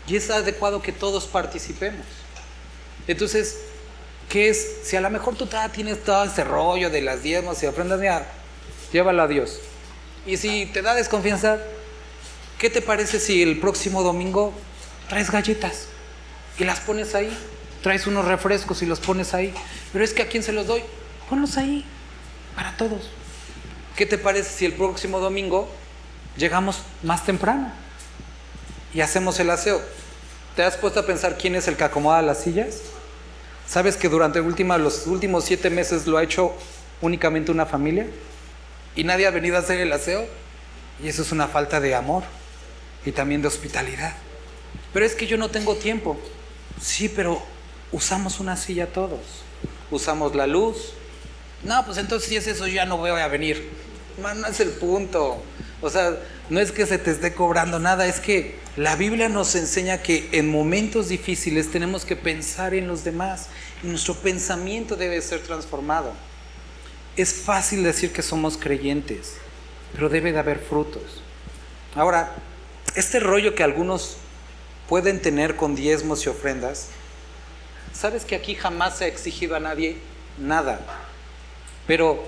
Y es adecuado que todos participemos. Entonces, ¿qué es? Si a lo mejor tú tienes todo ese rollo de las diezmos y ofrendas, llévalo a Dios. Y si te da desconfianza, ¿Qué te parece si el próximo domingo traes galletas y las pones ahí? Traes unos refrescos y los pones ahí. Pero es que ¿a quién se los doy? Ponlos ahí, para todos. ¿Qué te parece si el próximo domingo llegamos más temprano y hacemos el aseo? ¿Te has puesto a pensar quién es el que acomoda las sillas? ¿Sabes que durante los últimos 7 meses lo ha hecho únicamente una familia? ¿Y nadie ha venido a hacer el aseo? Y eso es una falta de amor y también de hospitalidad. Pero es que yo no tengo tiempo. Sí, pero usamos una silla todos. Usamos la luz. No, pues entonces si es eso, yo ya no voy a venir. No es el punto. O sea, no es que se te esté cobrando nada, es que la Biblia nos enseña que en momentos difíciles tenemos que pensar en los demás y nuestro pensamiento debe ser transformado. Es fácil decir que somos creyentes, pero debe de haber frutos. Ahora, este rollo que algunos pueden tener con diezmos y ofrendas, ¿sabes que aquí jamás se ha exigido a nadie nada? Pero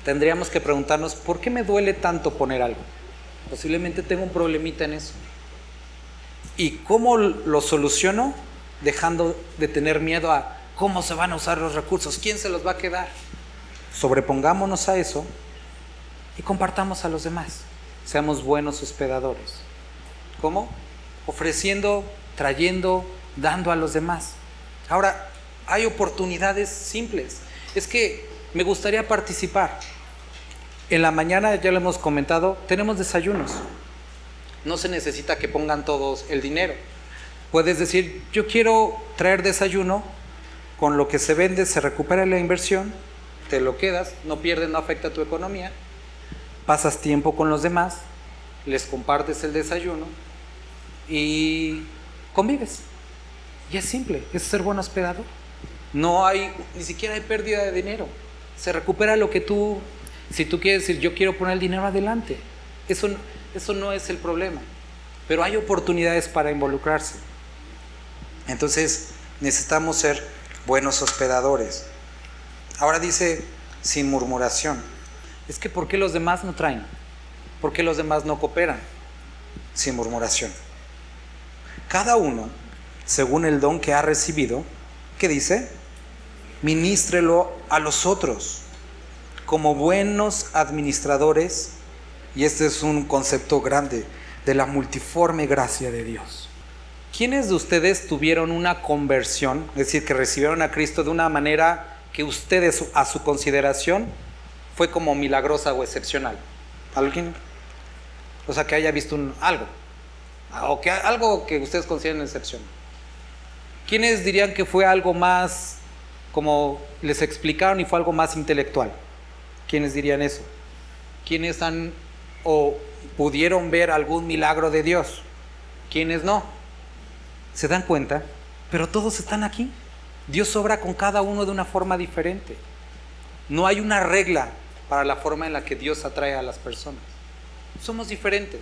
tendríamos que preguntarnos, ¿por qué me duele tanto poner algo? Posiblemente tengo un problemita en eso. ¿Y cómo lo soluciono? Dejando de tener miedo a cómo se van a usar los recursos, quién se los va a quedar. Sobrepongámonos a eso y compartamos a los demás. Seamos buenos hospedadores. ¿Cómo? Ofreciendo, trayendo, dando a los demás. Ahora, hay oportunidades simples. Es que me gustaría participar. En la mañana, ya lo hemos comentado, tenemos desayunos. No se necesita que pongan todos el dinero. Puedes decir, yo quiero traer desayuno, con lo que se vende se recupera la inversión, te lo quedas, no pierdes, no afecta tu economía, pasas tiempo con los demás, les compartes el desayuno y convives. Y es simple, es ser buen hospedador. No hay, ni siquiera hay pérdida de dinero. Se recupera lo que tú, si tú quieres decir, yo quiero poner el dinero adelante. Eso no es el problema. Pero hay oportunidades para involucrarse. Entonces, necesitamos ser buenos hospedadores. Ahora dice, sin murmuración. Es que ¿por qué los demás no traen? ¿Por qué los demás no cooperan? Sin murmuración. Cada uno, según el don que ha recibido, ¿qué dice? Ministrelo a los otros como buenos administradores, y este es un concepto grande, de la multiforme gracia de Dios. ¿Quiénes de ustedes tuvieron una conversión, es decir, que recibieron a Cristo de una manera que ustedes, a su consideración, fue como milagrosa o excepcional? ¿Alguien? O sea, que haya visto algo, o que algo que ustedes consideren excepcional. ¿Quiénes dirían que fue algo más, como les explicaron, y fue algo más intelectual? ¿Quiénes dirían eso? ¿Quiénes han o pudieron ver algún milagro de Dios? ¿Quiénes no? ¿Se dan cuenta? Pero todos están aquí. Dios obra con cada uno de una forma diferente. No hay una regla para la forma en la que Dios atrae a las personas. Somos diferentes.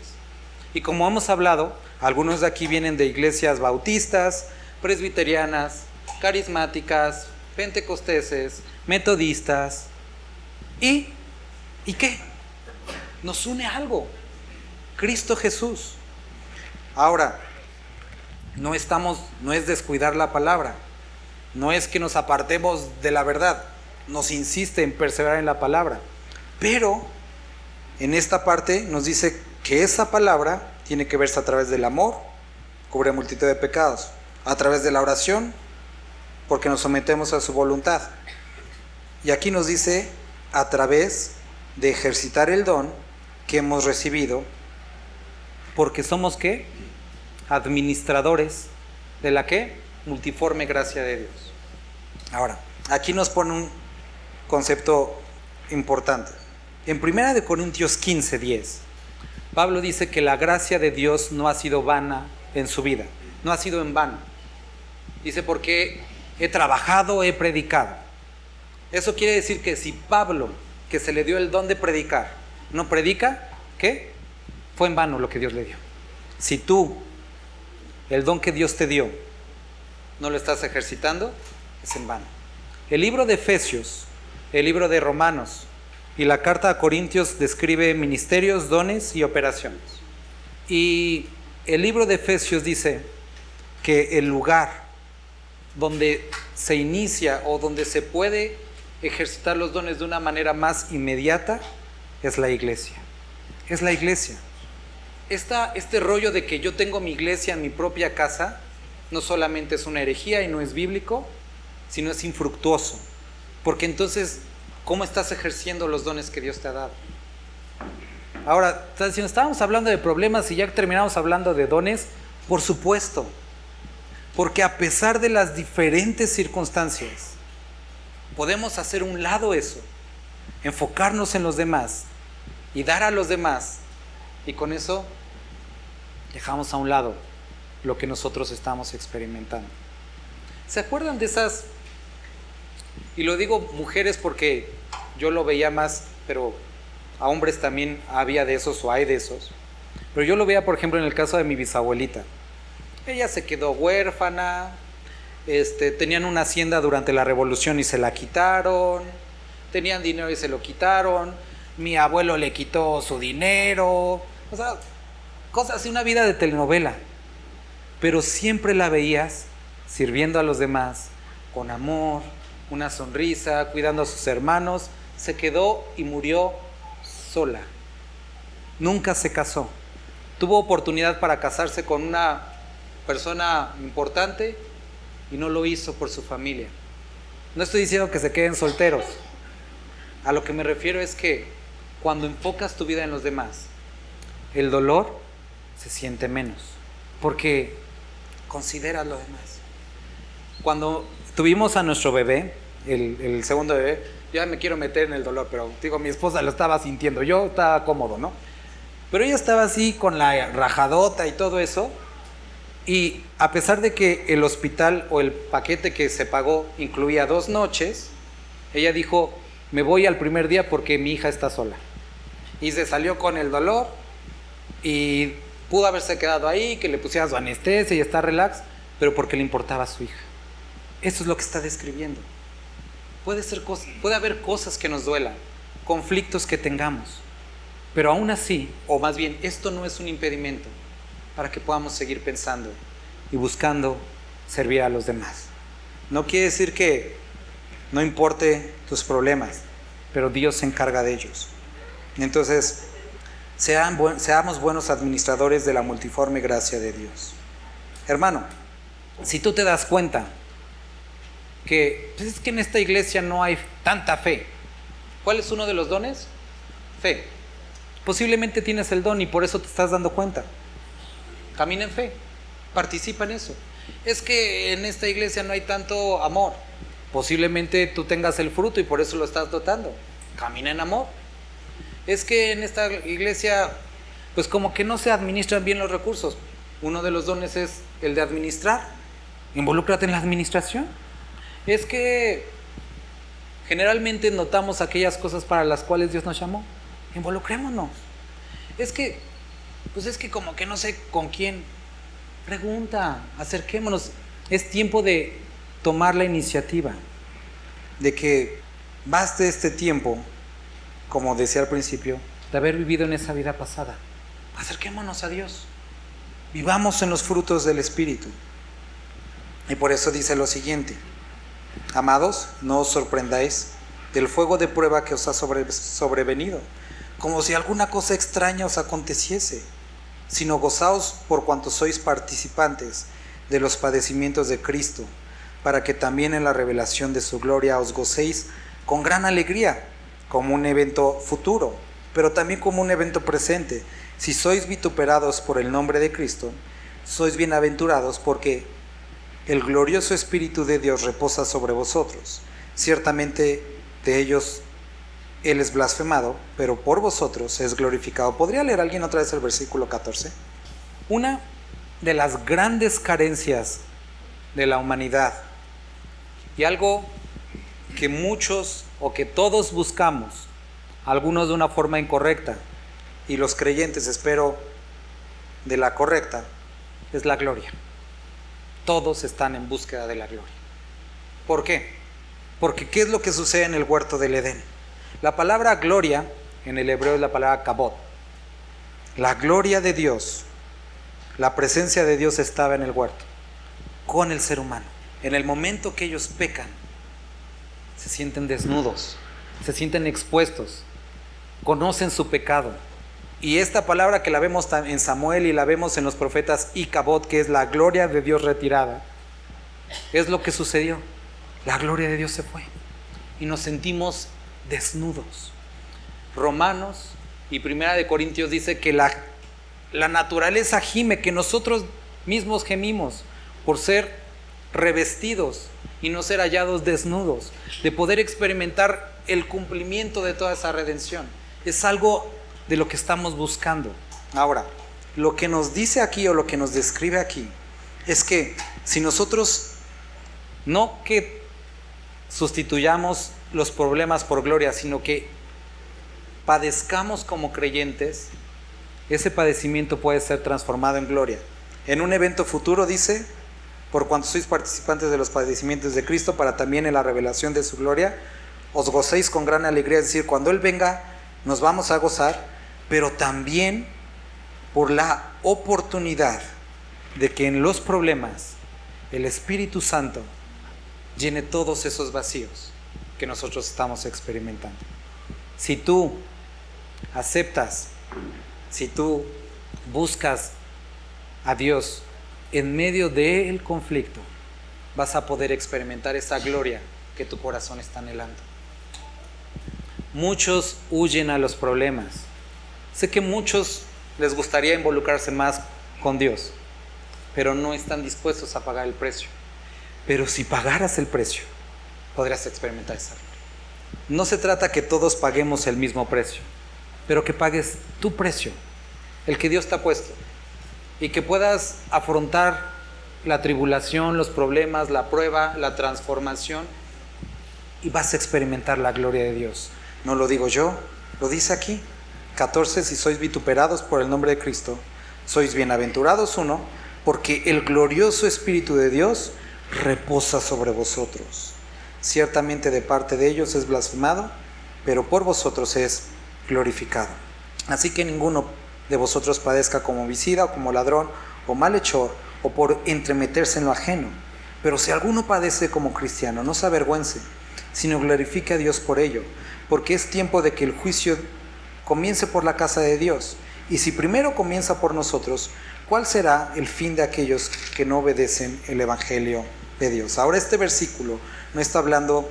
Y como hemos hablado, algunos de aquí vienen de iglesias bautistas, presbiterianas, carismáticas, pentecosteses, metodistas. ¿Y qué? Nos une algo. Cristo Jesús. Ahora, no es descuidar la palabra. No es que nos apartemos de la verdad. Nos insiste en perseverar en la palabra. Pero en esta parte nos dice que esa palabra tiene que verse a través del amor, cubre multitud de pecados, a través de la oración, porque nos sometemos a su voluntad. Y aquí nos dice a través de ejercitar el don que hemos recibido, porque somos ¿qué? Administradores de la ¿qué? Multiforme gracia de Dios. Ahora, aquí nos pone un concepto importante. En 1 Corintios 15:10, Pablo dice que la gracia de Dios no ha sido vana en su vida, no ha sido en vano. Dice, porque he trabajado, he predicado. Eso quiere decir que si Pablo, que se le dio el don de predicar, no predica, ¿qué? Fue en vano lo que Dios le dio. Si tú, el don que Dios te dio, no lo estás ejercitando, es en vano. El libro de Efesios, el libro de Romanos y la carta a Corintios describe ministerios, dones y operaciones. Y el libro de Efesios dice que el lugar donde se inicia o donde se puede ejercitar los dones de una manera más inmediata es la iglesia. Es la iglesia. Este rollo de que yo tengo mi iglesia en mi propia casa no solamente es una herejía y no es bíblico, sino es infructuoso. Porque entonces, ¿cómo estás ejerciendo los dones que Dios te ha dado? Ahora, si estábamos hablando de problemas y ya terminamos hablando de dones, por supuesto. Porque a pesar de las diferentes circunstancias, podemos hacer un lado eso, enfocarnos en los demás y dar a los demás. Y con eso dejamos a un lado lo que nosotros estamos experimentando. ¿Se acuerdan de esas? Y lo digo mujeres porque yo lo veía más, pero a hombres también había de esos o hay de esos. Pero yo lo veía, por ejemplo, en el caso de mi bisabuelita. Ella se quedó huérfana, tenían una hacienda durante la revolución y se la quitaron, tenían dinero y se lo quitaron, mi abuelo le quitó su dinero, o sea, cosas así, una vida de telenovela. Pero siempre la veías sirviendo a los demás, con amor, una sonrisa, cuidando a sus hermanos. Se quedó y murió sola. Nunca se casó. Tuvo oportunidad para casarse con una persona importante y no lo hizo por su familia. No estoy diciendo que se queden solteros. A lo que me refiero es que cuando enfocas tu vida en los demás, el dolor se siente menos, porque consideras lo demás. Cuando tuvimos a nuestro bebé, el segundo bebé, yo ya me quiero meter en el dolor, pero digo, mi esposa lo estaba sintiendo, yo estaba cómodo, ¿no? Pero ella estaba así con la rajadota y todo eso, y a pesar de que el hospital o el paquete que se pagó incluía 2 noches, ella dijo, me voy al primer día porque mi hija está sola. Y se salió con el dolor y pudo haberse quedado ahí, que le pusieran su anestesia y estar relax, pero porque le importaba a su hija. Eso es lo que está describiendo. Puede haber cosas que nos duelan, conflictos que tengamos, pero aún así, o más bien, esto no es un impedimento para que podamos seguir pensando y buscando servir a los demás. No quiere decir que no importe tus problemas, pero Dios se encarga de ellos. Entonces, seamos buenos administradores de la multiforme gracia de Dios. Hermano, si tú te das cuenta que pues es que en esta iglesia no hay tanta fe, ¿cuál es uno de los dones? Fe. Posiblemente tienes el don y por eso te estás dando cuenta. Camina en fe, participa en eso. Es que en esta iglesia no hay tanto amor. Posiblemente tú tengas el fruto y por eso lo estás dotando. Camina en amor. Es que en esta iglesia, pues como que no se administran bien los recursos. Uno de los dones es el de administrar. Involúcrate en la administración. Es que generalmente notamos aquellas cosas para las cuales Dios nos llamó. Involucrémonos. Es que como que no sé con quién. Pregunta, acerquémonos. Es tiempo de tomar la iniciativa, de que baste este tiempo, como decía al principio, de haber vivido en esa vida pasada. Acerquémonos a Dios. Vivamos en los frutos del Espíritu. Y por eso dice lo siguiente: amados, no os sorprendáis del fuego de prueba que os ha sobrevenido, como si alguna cosa extraña os aconteciese, sino gozaos por cuanto sois participantes de los padecimientos de Cristo, para que también en la revelación de su gloria os gocéis con gran alegría, como un evento futuro, pero también como un evento presente. Si sois vituperados por el nombre de Cristo, sois bienaventurados, porque el glorioso Espíritu de Dios reposa sobre vosotros. Ciertamente de ellos Él es blasfemado, pero por vosotros es glorificado. ¿Podría leer alguien otra vez el versículo 14? Una de las grandes carencias de la humanidad, y algo que muchos o que todos buscamos, algunos de una forma incorrecta, y los creyentes, espero, de la correcta, es la gloria. Todos están en búsqueda de la gloria. ¿Por qué? Porque ¿qué es lo que sucede en el huerto del Edén? La palabra gloria en el hebreo es la palabra kabod. La gloria de Dios La presencia de Dios estaba en el huerto, con el ser humano. En el momento que ellos pecan, se sienten desnudos, se sienten expuestos, conocen su pecado. Y esta palabra que la vemos en Samuel y la vemos en los profetas Icabod, que es la gloria de Dios retirada, es lo que sucedió. La gloria de Dios se fue y nos sentimos desnudos. Romanos y Primera de Corintios dice que la naturaleza gime, que nosotros mismos gemimos por ser revestidos y no ser hallados desnudos, de poder experimentar el cumplimiento de toda esa redención. Es algo de lo que estamos buscando. Ahora, lo que nos dice aquí o lo que nos describe aquí es que si nosotros no que sustituyamos los problemas por gloria, sino que padezcamos como creyentes, ese padecimiento puede ser transformado en gloria. En un evento futuro dice, por cuanto sois participantes de los padecimientos de Cristo, para también en la revelación de su gloria, os gocéis con gran alegría. Es decir, cuando Él venga, nos vamos a gozar, pero también por la oportunidad de que en los problemas el Espíritu Santo llene todos esos vacíos que nosotros estamos experimentando. Si tú aceptas, si tú buscas a Dios en medio del conflicto, vas a poder experimentar esa gloria que tu corazón está anhelando. Muchos huyen a los problemas. Sé que muchos les gustaría involucrarse más con Dios, pero no están dispuestos a pagar el precio. Pero si pagaras el precio, podrías experimentar esa gloria. No se trata que todos paguemos el mismo precio, pero que pagues tu precio, el que Dios te ha puesto, y que puedas afrontar la tribulación, los problemas, la prueba, la transformación, y vas a experimentar la gloria de Dios. No lo digo yo, lo dice aquí. 14, si sois vituperados por el nombre de Cristo, sois bienaventurados, 1, porque el glorioso Espíritu de Dios reposa sobre vosotros. Ciertamente de parte de ellos es blasfemado, pero por vosotros es glorificado. Así que ninguno de vosotros padezca como homicida, o como ladrón, o malhechor, o por entremeterse en lo ajeno. Pero si alguno padece como cristiano, no se avergüence, sino glorifique a Dios por ello, porque es tiempo de que el juicio comience por la casa de Dios. Y si primero comienza por nosotros, ¿cuál será el fin de aquellos que no obedecen el Evangelio de Dios? Ahora, este versículo no está hablando,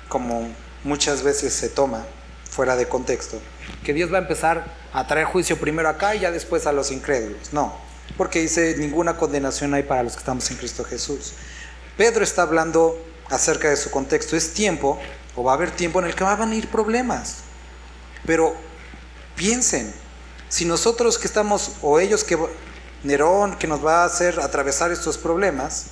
como muchas veces se toma fuera de contexto, que Dios va a empezar a traer juicio primero acá y ya después a los incrédulos. No, porque dice, ninguna condenación hay para los que estamos en Cristo Jesús. Pedro está hablando acerca de su contexto. Es tiempo, o va a haber tiempo en el que van a venir problemas. Pero piensen, si nosotros que estamos, o ellos que Nerón, que nos va a hacer atravesar estos problemas,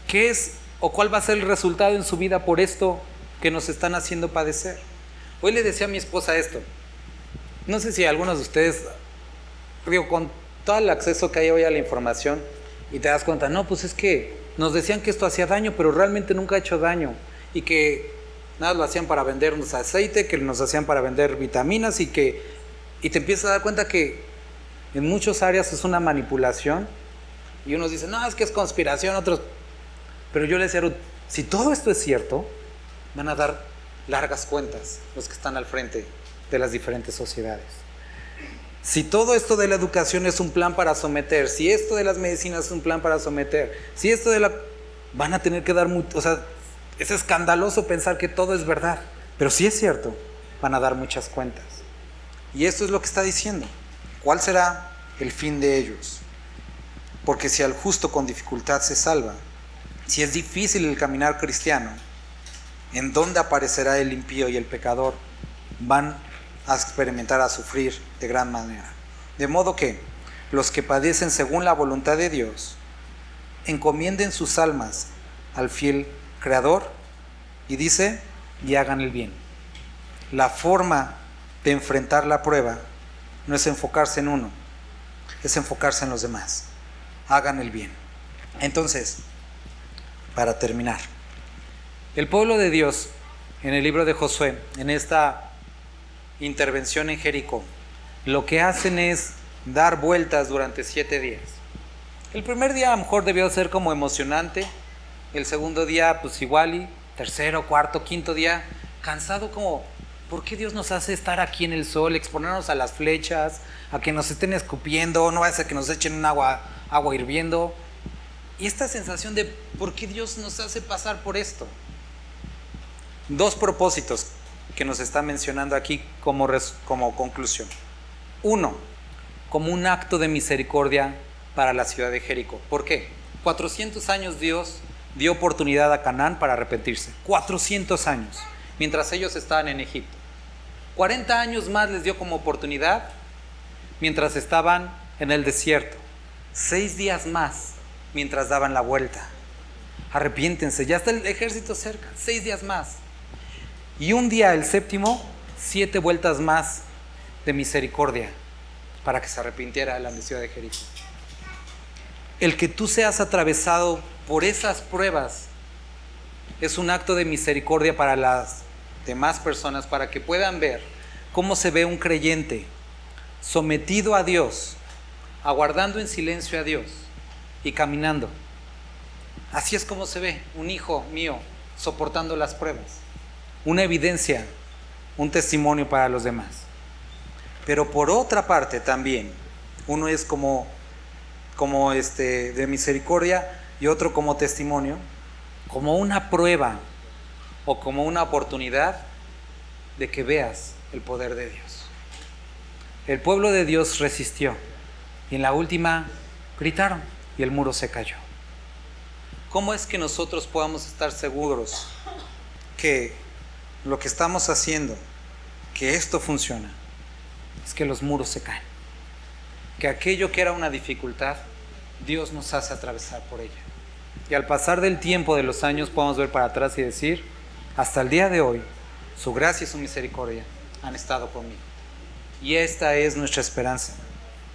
¿qué es o cuál va a ser el resultado en su vida por esto que nos están haciendo padecer? Hoy le decía a mi esposa esto. No sé si algunos de ustedes, digo, con todo el acceso que hay hoy a la información, y te das cuenta, no, pues es que nos decían que esto hacía daño, pero realmente nunca ha hecho daño, y que nada lo hacían para vendernos aceite, que nos hacían para vender vitaminas, y te empiezas a dar cuenta que en muchas áreas es una manipulación, y unos dicen, no, es que es conspiración, otros... Pero yo le decía a Ruth, si todo esto es cierto, van a dar largas cuentas los que están al frente de las diferentes sociedades. Si todo esto de la educación es un plan para someter, si esto de las medicinas es un plan para someter, si esto de la... van a tener que dar mucho... O sea, es escandaloso pensar que todo es verdad, pero si es cierto, van a dar muchas cuentas. Y esto es lo que está diciendo. ¿Cuál será el fin de ellos? Porque si al justo con dificultad se salva, si es difícil el caminar cristiano, ¿en dónde aparecerá el impío y el pecador? Van a experimentar, a sufrir de gran manera. De modo que los que padecen según la voluntad de Dios, encomienden sus almas al fiel Creador, y dice, y hagan el bien. La forma de enfrentar la prueba no es enfocarse en uno, es enfocarse en los demás. Hagan el bien. Entonces, para terminar, el pueblo de Dios en el libro de Josué, en esta intervención en Jericó, lo que hacen es dar vueltas durante 7 días. El primer día a lo mejor debió ser como emocionante, el segundo día pues igual, y tercero, cuarto, quinto día, cansado como, ¿por qué Dios nos hace estar aquí en el sol, exponernos a las flechas, a que nos estén escupiendo, no va a ser que nos echen un agua hirviendo? Y esta sensación de, ¿por qué Dios nos hace pasar por esto? 2 propósitos que nos está mencionando aquí como conclusión. 1, como un acto de misericordia para la ciudad de Jericó. ¿Por qué? 400 años Dios dio oportunidad a Canaán para arrepentirse. 400 años, mientras ellos estaban en Egipto. 40 años más les dio como oportunidad mientras estaban en el desierto. 6 días más mientras daban la vuelta. Arrepiéntense, ya está el ejército cerca. 6 días más. Y un día, el séptimo, 7 vueltas más de misericordia para que se arrepintiera la ciudad de Jericó. El que tú seas atravesado por esas pruebas es un acto de misericordia para las demás personas, para que puedan ver cómo se ve un creyente sometido a Dios, aguardando en silencio a Dios y caminando. Así es como se ve un hijo mío soportando las pruebas. Una evidencia, un testimonio para los demás. Pero por otra parte también, uno es como de misericordia y otro como testimonio, como una prueba o como una oportunidad de que veas el poder de Dios. El pueblo de Dios resistió y en la última gritaron y el muro se cayó. ¿Cómo es que nosotros podamos estar seguros que lo que estamos haciendo, que esto funciona? Es que los muros se caen, que aquello que era una dificultad, Dios nos hace atravesar por ella. Y al pasar del tiempo, de los años, podemos ver para atrás y decir, hasta el día de hoy, su gracia y su misericordia han estado conmigo. Y esta es nuestra esperanza.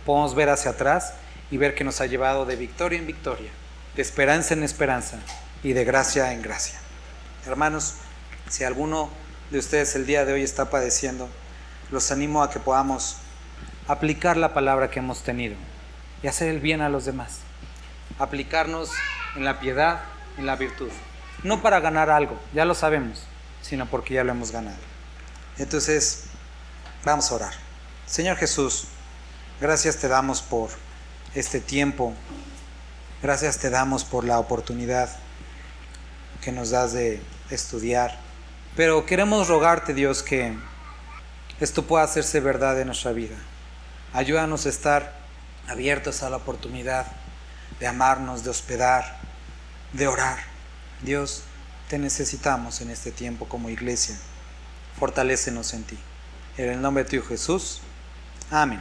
Podemos ver hacia atrás y ver que nos ha llevado de victoria en victoria, de esperanza en esperanza y de gracia en gracia. Hermanos, si alguno de ustedes el día de hoy está padeciendo, los animo a que podamos aplicar la palabra que hemos tenido y hacer el bien a los demás. Aplicarnos en la piedad, en la virtud. No para ganar algo, ya lo sabemos, sino porque ya lo hemos ganado. Entonces, vamos a orar. Señor Jesús, gracias te damos por este tiempo. Gracias te damos por la oportunidad que nos das de estudiar. Pero queremos rogarte, Dios, que esto pueda hacerse verdad en nuestra vida. Ayúdanos a estar abiertos a la oportunidad de amarnos, de hospedar, de orar. Dios, te necesitamos en este tiempo como iglesia. Fortalécenos en ti. En el nombre de tu Hijo Jesús. Amén.